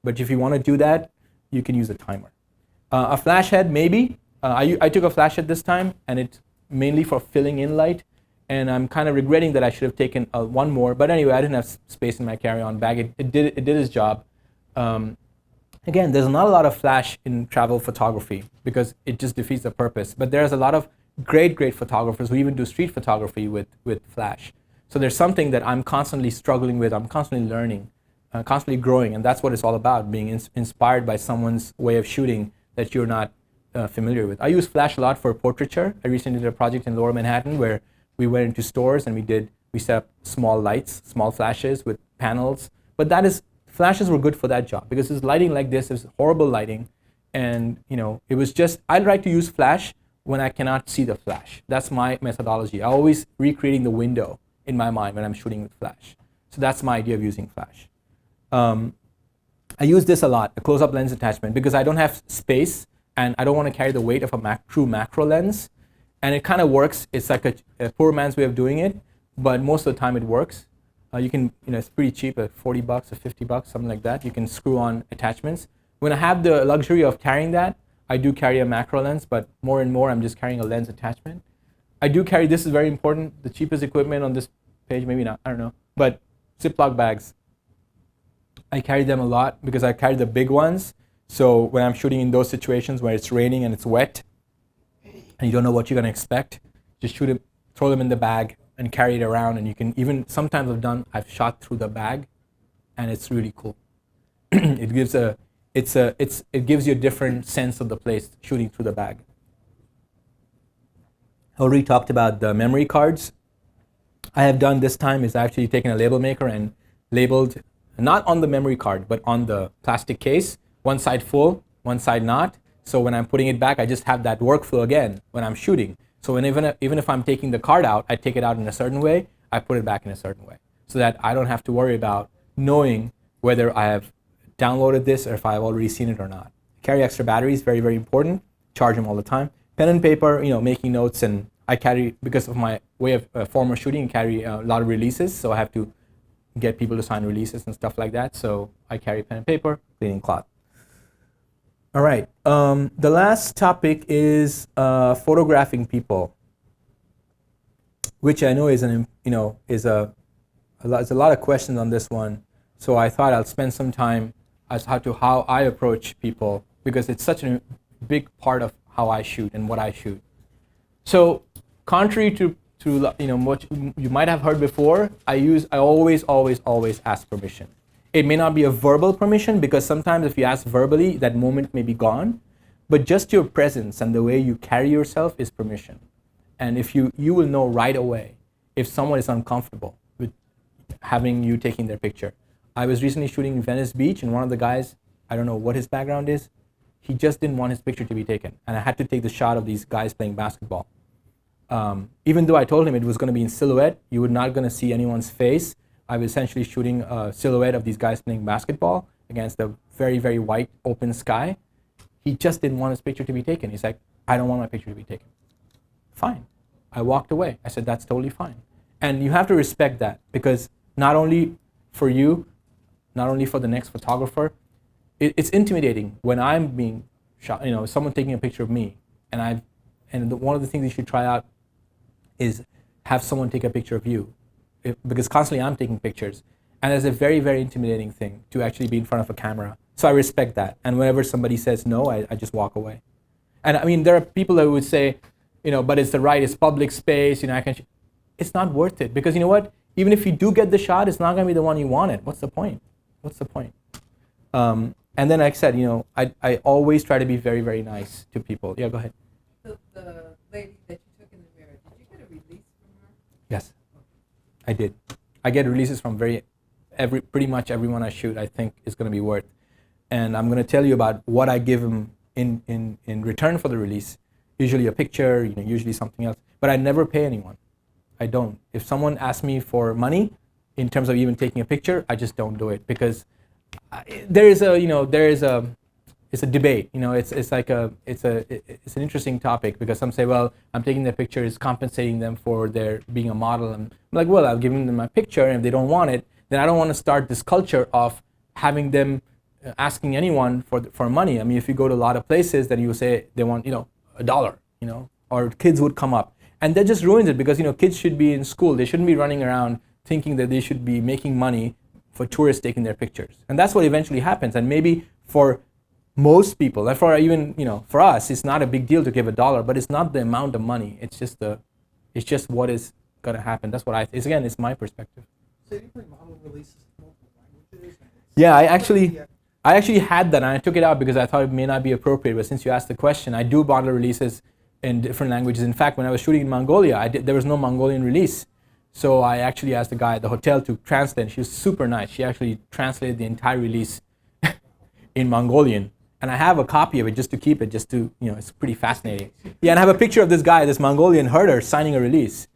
But if you want to do that, you can use a timer. A flash head, maybe. I took a flash head this time, and it's mainly for filling in light. And I'm kind of regretting that I should have taken one more. But anyway, I didn't have space in my carry-on bag. It did its job. Again, there's not a lot of flash in travel photography because it just defeats the purpose. But there's a lot of great photographers who even do street photography with flash. So there's something that I'm constantly struggling with. I'm constantly learning, constantly growing. And that's what it's all about, being inspired by someone's way of shooting that you're not familiar with. I use flash a lot for portraiture. I recently did a project in Lower Manhattan where we went into stores and we set up small lights, small flashes with panels. But flashes were good for that job because it's lighting like this. It was horrible lighting. And it was just, I'd like to use flash when I cannot see the flash. That's my methodology. I'm always recreating the window in my mind when I'm shooting with flash. So that's my idea of using flash. I use this a lot, a close-up lens attachment, because I don't have space and I don't want to carry the weight of a true macro lens. And it kind of works. It's like a poor man's way of doing it, but most of the time it works. You can, it's pretty cheap, at $40 or $50, something like that. You can screw on attachments. When I have the luxury of carrying that, I do carry a macro lens, but more and more I'm just carrying a lens attachment. I do carry, this is very important, the cheapest equipment on this page, maybe not, I don't know, but Ziploc bags. I carry them a lot because I carry the big ones. So when I'm shooting in those situations where it's raining and it's wet and you don't know what you're going to expect, just shoot it, throw them in the bag and carry it around. And you can even, sometimes I've shot through the bag and it's really cool. It gives it gives you a different sense of the place shooting through the bag. I already talked about the memory cards. I have done this time is actually taken a label maker and labeled, not on the memory card, but on the plastic case, one side full, one side not. So when I'm putting it back, I just have that workflow again when I'm shooting. So even if I'm taking the card out, I take it out in a certain way, I put it back in a certain way, so that I don't have to worry about knowing whether I have downloaded this or if I've already seen it or not. Carry extra batteries, very, very important. Charge them all the time. Pen and paper, making notes, and I carry, because of my way of former shooting, carry a lot of releases, so I have to get people to sign releases and stuff like that. So I carry pen and paper, cleaning cloth. All right. The last topic is photographing people, which I know is there's a lot of questions on this one. So I thought I'll spend some time as to how I approach people, because it's such a big part of how I shoot and what I shoot. So contrary to what you might have heard before, I always ask permission. It may not be a verbal permission, because sometimes if you ask verbally, that moment may be gone, but just your presence and the way you carry yourself is permission. And if you will know right away if someone is uncomfortable with having you taking their picture. I was recently shooting in Venice Beach, and one of the guys, I don't know what his background is, he just didn't want his picture to be taken, and I had to take the shot of these guys playing basketball. Even though I told him it was going to be in silhouette, you were not going to see anyone's face. I was essentially shooting a silhouette of these guys playing basketball against a very, very white open sky. He just didn't want his picture to be taken. He's like, I don't want my picture to be taken. Fine. I walked away. I said, that's totally fine. And you have to respect that, because not only for you, not only for the next photographer, it's intimidating when I'm being shot, someone taking a picture of me, and one of the things you should try out is have someone take a picture of you, because constantly I'm taking pictures, and it's a very, very intimidating thing to actually be in front of a camera. So I respect that, and whenever somebody says no, I just walk away. And I mean, there are people that would say, but it's it's public space, it's not worth it, because you know what? Even if you do get the shot, it's not going to be the one you wanted. What's the point? And then, like I said, I always try to be very, very nice to people. Yeah, go ahead. The lady that you took in the mirror, did you get a release from her? Yes, I did. I get releases from pretty much everyone I shoot. I think is going to be worth. And I'm going to tell you about what I give them in return for the release. Usually a picture, usually something else. But I never pay anyone. I don't. If someone asks me for money in terms of even taking a picture, I just don't do it, because it's a debate. It's an interesting topic, because some say, well, I'm taking their picture, is compensating them for their being a model. And I'm like, well, I've given them my picture, and if they don't want it, then I don't want to start this culture of having them asking anyone for money. I mean, if you go to a lot of places, then you say they want $1, or kids would come up. And that just ruins it, because kids should be in school. They shouldn't be running around thinking that they should be making money for tourists taking their pictures. And that's what eventually happens. And maybe for most people, and for even for us, it's not a big deal to give $1, but it's not the amount of money. It's just what is going to happen. That's what it's my perspective. So you bring model releases in multiple languages? Yeah, I actually had that, and I took it out because I thought it may not be appropriate. But since you asked the question, I do model releases in different languages. In fact, when I was shooting in Mongolia, there was no Mongolian release. So I actually asked the guy at the hotel to translate. She was super nice. She actually translated the entire release in Mongolian. And I have a copy of it just to keep it, it's pretty fascinating. Yeah, and I have a picture of this guy, this Mongolian herder, signing a release.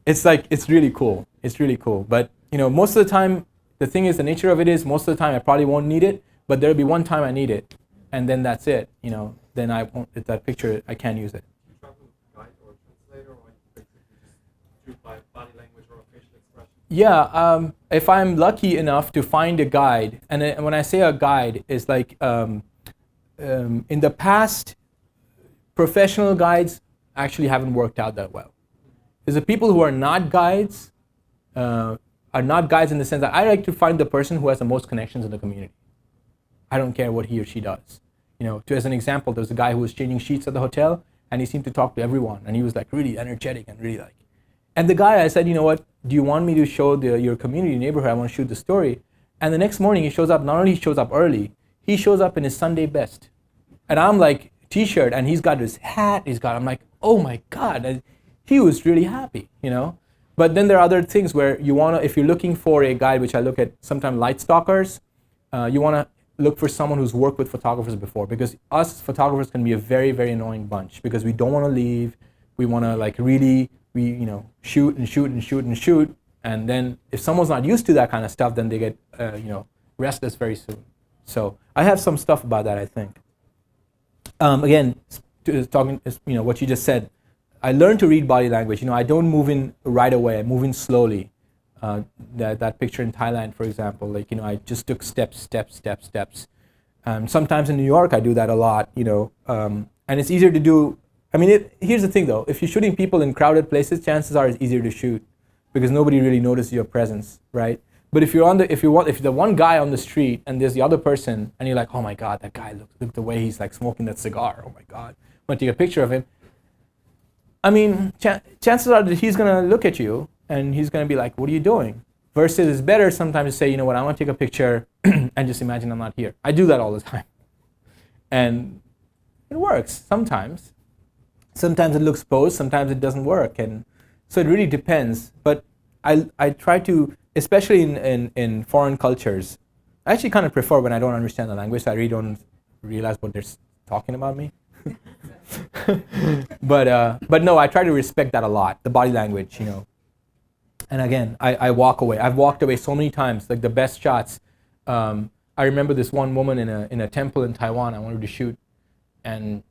It's really cool. It's really cool. But, most of the time, the thing is, the nature of it is, most of the time I probably won't need it, but there'll be one time I need it. And then that's it, then I won't, that picture, I can't use it. Do you travel with a guide or a translator, or you basically just shoot by body language or facial expression? Yeah, if I'm lucky enough to find a guide, and when I say a guide, it's like in the past, professional guides actually haven't worked out that well. There's the people who are not guides, are not guides in the sense that I like to find the person who has the most connections in the community. I don't care what he or she does. As an example, there was a guy who was changing sheets at the hotel, and he seemed to talk to everyone, and he was like really energetic and really like. And the guy, I said, you know what? Do you want me to show your community neighborhood? I want to shoot the story. And the next morning he shows up. Not only he shows up early, he shows up in his Sunday best, and I'm like t-shirt, and he's got his hat. I'm like, oh my God, and he was really happy, But then there are other things where if you're looking for a guide, which I look at sometimes light stalkers, you want to look for someone who's worked with photographers before, because us photographers can be a very, very annoying bunch because we don't want to leave. We want to like really, shoot and shoot and shoot and shoot. And then if someone's not used to that kind of stuff, then they get, restless very soon. So I have some stuff about that, I think. Again, talking, what you just said, I learned to read body language. I don't move in right away. I move in slowly. That picture in Thailand, for example, I just took steps. Sometimes in New York, I do that a lot, and it's easier to do. Here's the thing though, if you're shooting people in crowded places, chances are it's easier to shoot because nobody really notices your presence, right? But if if the one guy on the street and there's the other person and you're like, oh my God, that guy, look the way he's like smoking that cigar. Oh my God, I'm gonna take a picture of him. Chances are that he's gonna look at you and he's gonna be like, what are you doing? Versus it's better sometimes to say, you know what, I want to take a picture and just imagine I'm not here. I do that all the time. And it works sometimes. Sometimes it looks posed, sometimes it doesn't work. And so it really depends. But I try to, especially in foreign cultures, I actually kind of prefer when I don't understand the language, so I really don't realize what they're talking about me. But no, I try to respect that a lot, the body language, And again, I walk away. I've walked away so many times, like the best shots. I remember this one woman in a temple in Taiwan I wanted to shoot, and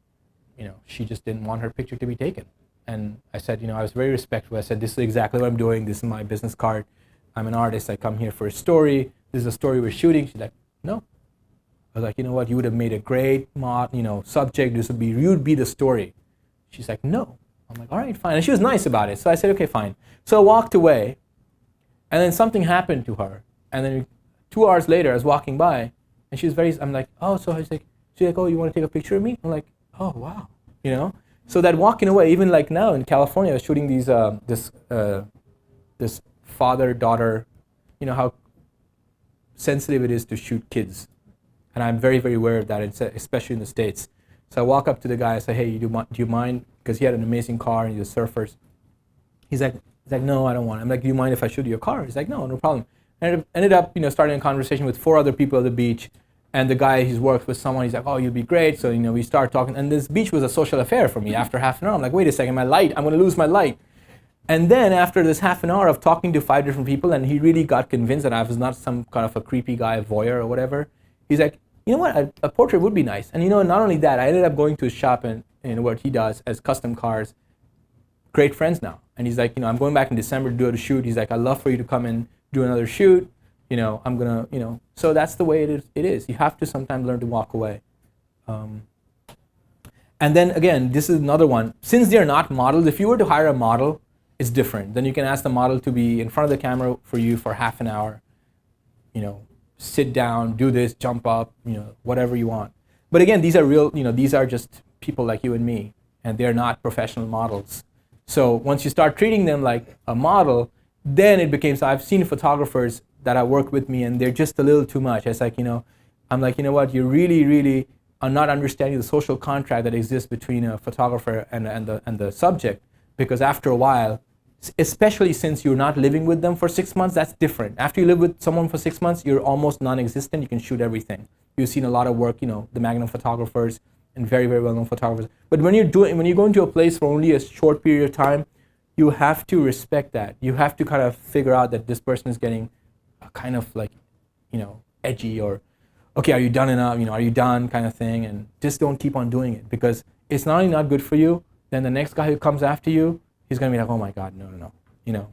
she just didn't want her picture to be taken. And I said, I was very respectful. I said, this is exactly what I'm doing. This is my business card. I'm an artist. I come here for a story. This is a story we're shooting. She's like, no. I was like, you know what? You would have made a great subject. You would be the story. She's like, no. I'm like, all right, fine. And she was nice about it. So I said, okay, fine. So I walked away, and then something happened to her. And then 2 hours later, I was walking by, and I'm like, oh, so she's like, oh, you want to take a picture of me? I'm like, oh, wow. So that walking away, even like now in California, I was shooting these, this father-daughter, how sensitive it is to shoot kids. And I'm very, very aware of that, especially in the States. So I walk up to the guy, I say, hey, do you mind? Because he had an amazing car and he's a surfer. He's like, no, I don't want it. I'm like, do you mind if I shoot your car? He's like, no problem. And ended up, starting a conversation with 4 other people at the beach. And the guy, he's worked with someone, he's like, oh, you'll be great. So, we start talking. And this beach was a social affair for me after half an hour. I'm like, wait a second, my light, I'm going to lose my light. And then after this half an hour of talking to 5 different people, and he really got convinced that I was not some kind of a creepy guy, a voyeur or whatever, he's like, you know what, a portrait would be nice. And not only that, I ended up going to his shop and what he does as custom cars, great friends now. And he's like, I'm going back in December to do a shoot. He's like, I'd love for you to come and do another shoot. I'm gonna, so that's the way it is. You have to sometimes learn to walk away. And then again, this is another one. Since they're not models, if you were to hire a model, it's different. Then you can ask the model to be in front of the camera for you for half an hour, sit down, do this, jump up, whatever you want. But again, these are real, these are just people like you and me, and they're not professional models. So once you start treating them like a model, then it became, so I've seen photographers that I work with me and they're just a little too much. It's like, I'm like, you know what, you really, really are not understanding the social contract that exists between a photographer and the subject, because after a while, especially since you're not living with them for 6 months, that's different. After you live with someone for 6 months, you're almost non-existent. You can shoot everything. You've seen a lot of work, the Magnum photographers and very, very well-known photographers. But when you're going to a place for only a short period of time, you have to respect that. You have to kind of figure out that this person is getting a kind of like, edgy, or, okay, are you done enough? Are you done kind of thing? And just don't keep on doing it, because it's not only not good for you, then the next guy who comes after you, he's going to be like, oh my God, no.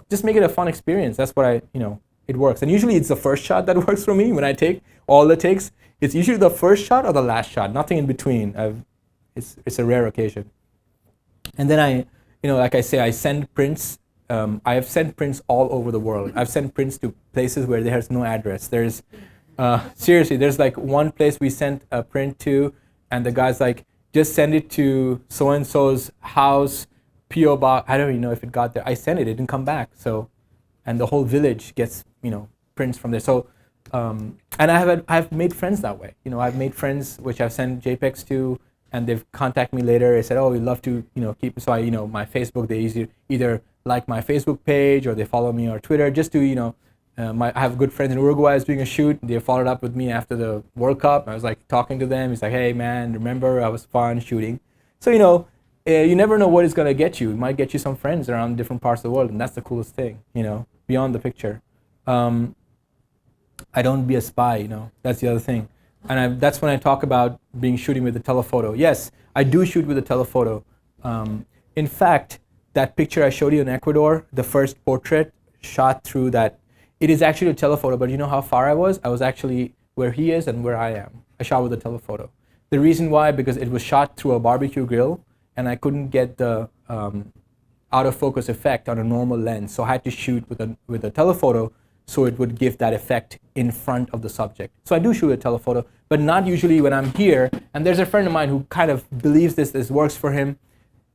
Just make it a fun experience. That's what it works. And usually it's the first shot that works for me. When I take all the takes, it's usually the first shot or the last shot, nothing in between. It's a rare occasion. And then like I say, I send prints I have sent prints all over the world. I've sent prints to places where there's no address. There's seriously, there's like one place we sent a print to, and the guy's like, just send it to so and so's house, PO box. I don't even know if it got there. I sent it. It didn't come back. So, and the whole village gets prints from there. So, and I've made friends that way. I've made friends which I've sent JPEGs to, and they've contacted me later. They said, oh, we'd love to keep it. So my Facebook, they either like my Facebook page or they follow me on Twitter just to I have good friends in Uruguay is doing a shoot. They followed up with me after the World Cup. I was like talking to them. He's like, hey man, remember I was fun shooting. So you never know what is gonna get you. It might get you some friends around different parts of the world, and that's the coolest thing. Beyond the picture. I don't be a spy. That's the other thing. And that's when I talk about shooting with a telephoto. Yes, I do shoot with a telephoto. In fact, that picture I showed you in Ecuador, the first portrait shot through that, it is actually a telephoto, but you know how far I was? I was actually where he is and where I am. I shot with a telephoto. The reason why, because it was shot through a barbecue grill, and I couldn't get the out of focus effect on a normal lens, so I had to shoot with a telephoto so it would give that effect in front of the subject. So I do shoot a telephoto, but not usually when I'm here. And there's a friend of mine who kind of believes this works for him.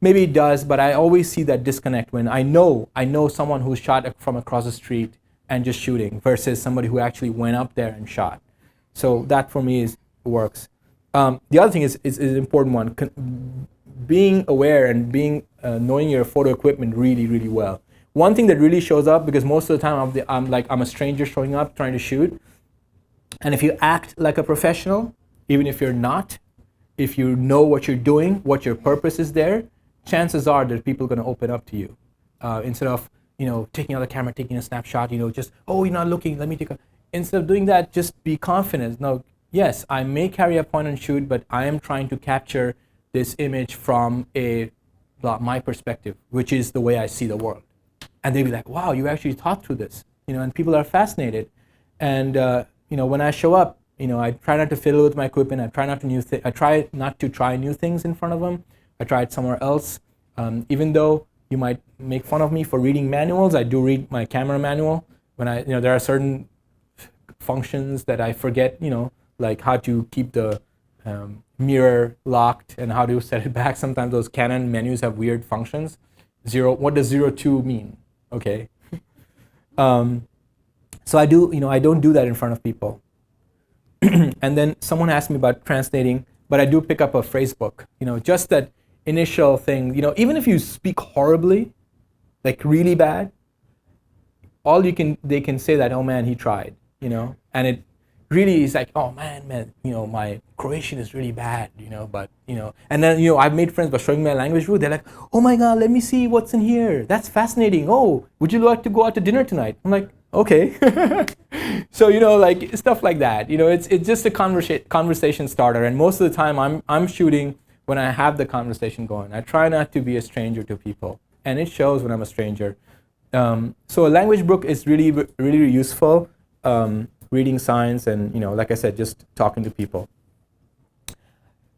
Maybe it does, but I always see that disconnect when I know someone who shot from across the street and just shooting versus somebody who actually went up there and shot. So that for me works. The other thing is an important one. Being aware and knowing your photo equipment really, really well. One thing that really shows up, because most of the time I'm a stranger showing up trying to shoot, and if you act like a professional, even if you're not, if you know what you're doing, what your purpose is there, chances are that people are going to open up to you instead of taking out the camera, taking a snapshot, just, oh, you're not looking, let me take a. Instead of doing that, just be confident. No, yes, I may carry a point and shoot, but I am trying to capture this image from my perspective, which is the way I see the world. And they'd be like, wow, you actually thought through this, and people are fascinated. And when I show up, I try not to fiddle with my equipment. I try not to try new things in front of them. I try it somewhere else. Even though you might make fun of me for reading manuals, I do read my camera manual. When there are certain functions that I forget, like how to keep the mirror locked and how to set it back. Sometimes those Canon menus have weird functions. What does 02 mean? Okay. So I don't do that in front of people. And then someone asked me about translating, but I do pick up a phrase book. Just that initial thing. Even if you speak horribly, like really bad, they can say that, oh man, he tried. And it really is like, oh man, my Croatian is really bad, but and then I've made friends by showing my language route. They're like, oh my god, let me see what's in here. That's fascinating. Oh, would you like to go out to dinner tonight? I'm like, okay. So like stuff like that. It's just a conversation starter. And most of the time, I'm shooting when I have the conversation going. I try not to be a stranger to people, and it shows when I'm a stranger. So a language book is really, really useful. Reading signs and, like I said, just talking to people.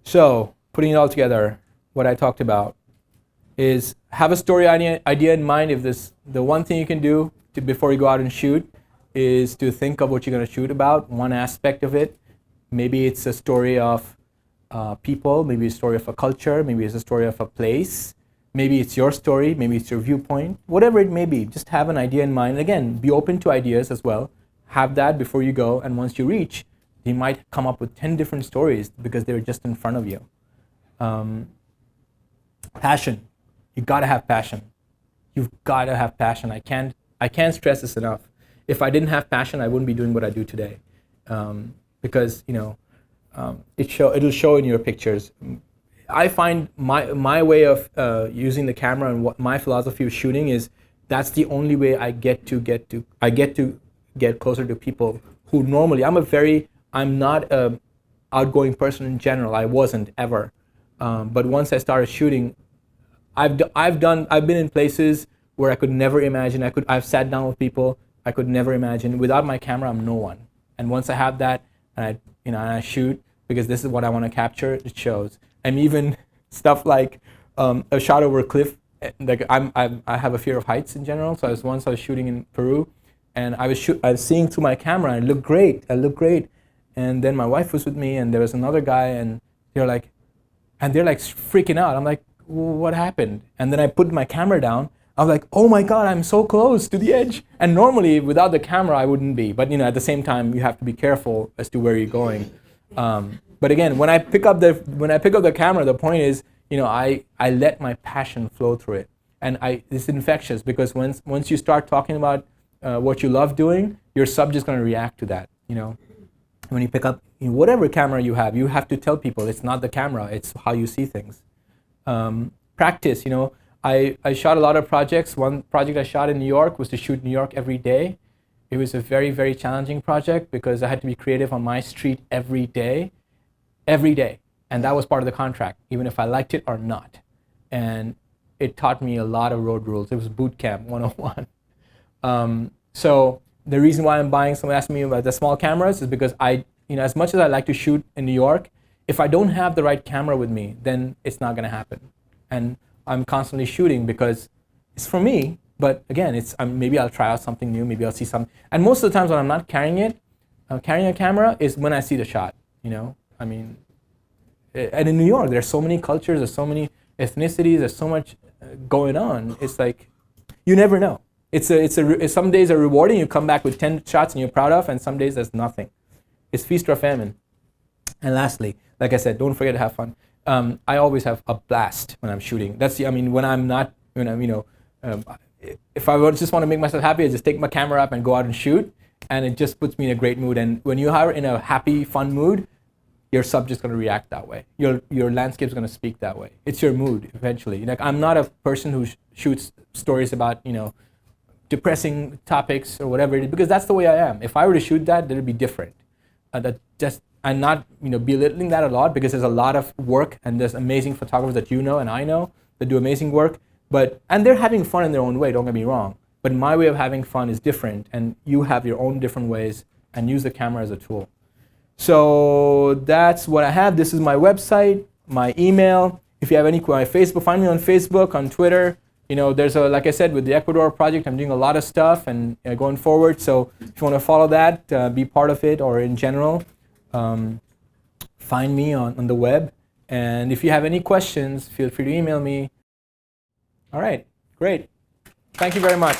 So putting it all together, what I talked about is have a story idea in mind. The one thing you can do before you go out and shoot is to think of what you're going to shoot about, one aspect of it. Maybe it's a story of people, maybe a story of a culture, maybe it's a story of a place, maybe it's your story, maybe it's your viewpoint, whatever it may be. Just have an idea in mind. Again, be open to ideas as well. Have that before you go, and once you reach, you might come up with 10 different stories because they're just in front of you. Passion. You gotta have passion. You've gotta have passion. I can't stress this enough. If I didn't have passion, I wouldn't be doing what I do today. Because it'll show in your pictures. I find my way of using the camera and what my philosophy of shooting is, that's the only way I get to get closer to people who normally, I'm not a outgoing person in general. I wasn't ever. But once I started shooting, I've been in places where I could never imagine. I've sat down with people I could never imagine. Without my camera, I'm no one. And once I have that, and I shoot because this is what I want to capture, it shows. And even stuff like a shot over a cliff like I have a fear of heights in general. So I was shooting in Peru, and I was seeing through my camera, and it looked great. I looked great, and then my wife was with me, and there was another guy, and they're like freaking out. I'm like, what happened? And then I put my camera down. I was like, oh my God, I'm so close to the edge. And normally without the camera, I wouldn't be. But at the same time, you have to be careful as to where you're going. But again, when I pick up the camera, the point is, I let my passion flow through it, and it's infectious, because once you start talking about what you love doing, your subject's going to react to that. When you pick up whatever camera you have to tell people it's not the camera, it's how you see things. Practice. I shot a lot of projects. One project I shot in New York was to shoot New York every day. It was a very, very challenging project because I had to be creative on my street every day. And that was part of the contract, even if I liked it or not. And it taught me a lot of road rules. It was boot camp 101. So the reason why I'm buying, someone asked me about the small cameras, is because as much as I like to shoot in New York, if I don't have the right camera with me, then it's not gonna happen. And I'm constantly shooting because it's for me, but again, maybe I'll try out something new, maybe I'll see something. And most of the times when I'm not carrying a camera is when I see the shot, and in New York, there's so many cultures, there's so many ethnicities, there's so much going on. It's like, you never know. Some days are rewarding, you come back with 10 shots and you're proud of, and some days there's nothing. It's feast or famine. And lastly, like I said, don't forget to have fun. I always have a blast when I'm shooting. When I'm not, if I just want to make myself happy, I just take my camera up and go out and shoot, and it just puts me in a great mood. And when you are in a happy, fun mood, your subject's going to react that way. Your landscape's going to speak that way. It's your mood eventually. I'm not a person who shoots stories about depressing topics or whatever it is, because that's the way I am. If I were to shoot that, it'd be different. I'm not belittling that a lot, because there's a lot of work, and there's amazing photographers that and I know that do amazing work, and they're having fun in their own way, don't get me wrong, but my way of having fun is different, and you have your own different ways, and use the camera as a tool. So that's what I have. This is my website, my email. If you have any my Facebook, find me on Facebook, on Twitter. There's like I said, with the Ecuador project, I'm doing a lot of stuff and going forward. So if you want to follow that, be part of it, or in general, find me on the web. And if you have any questions, feel free to email me. All right, great. Thank you very much.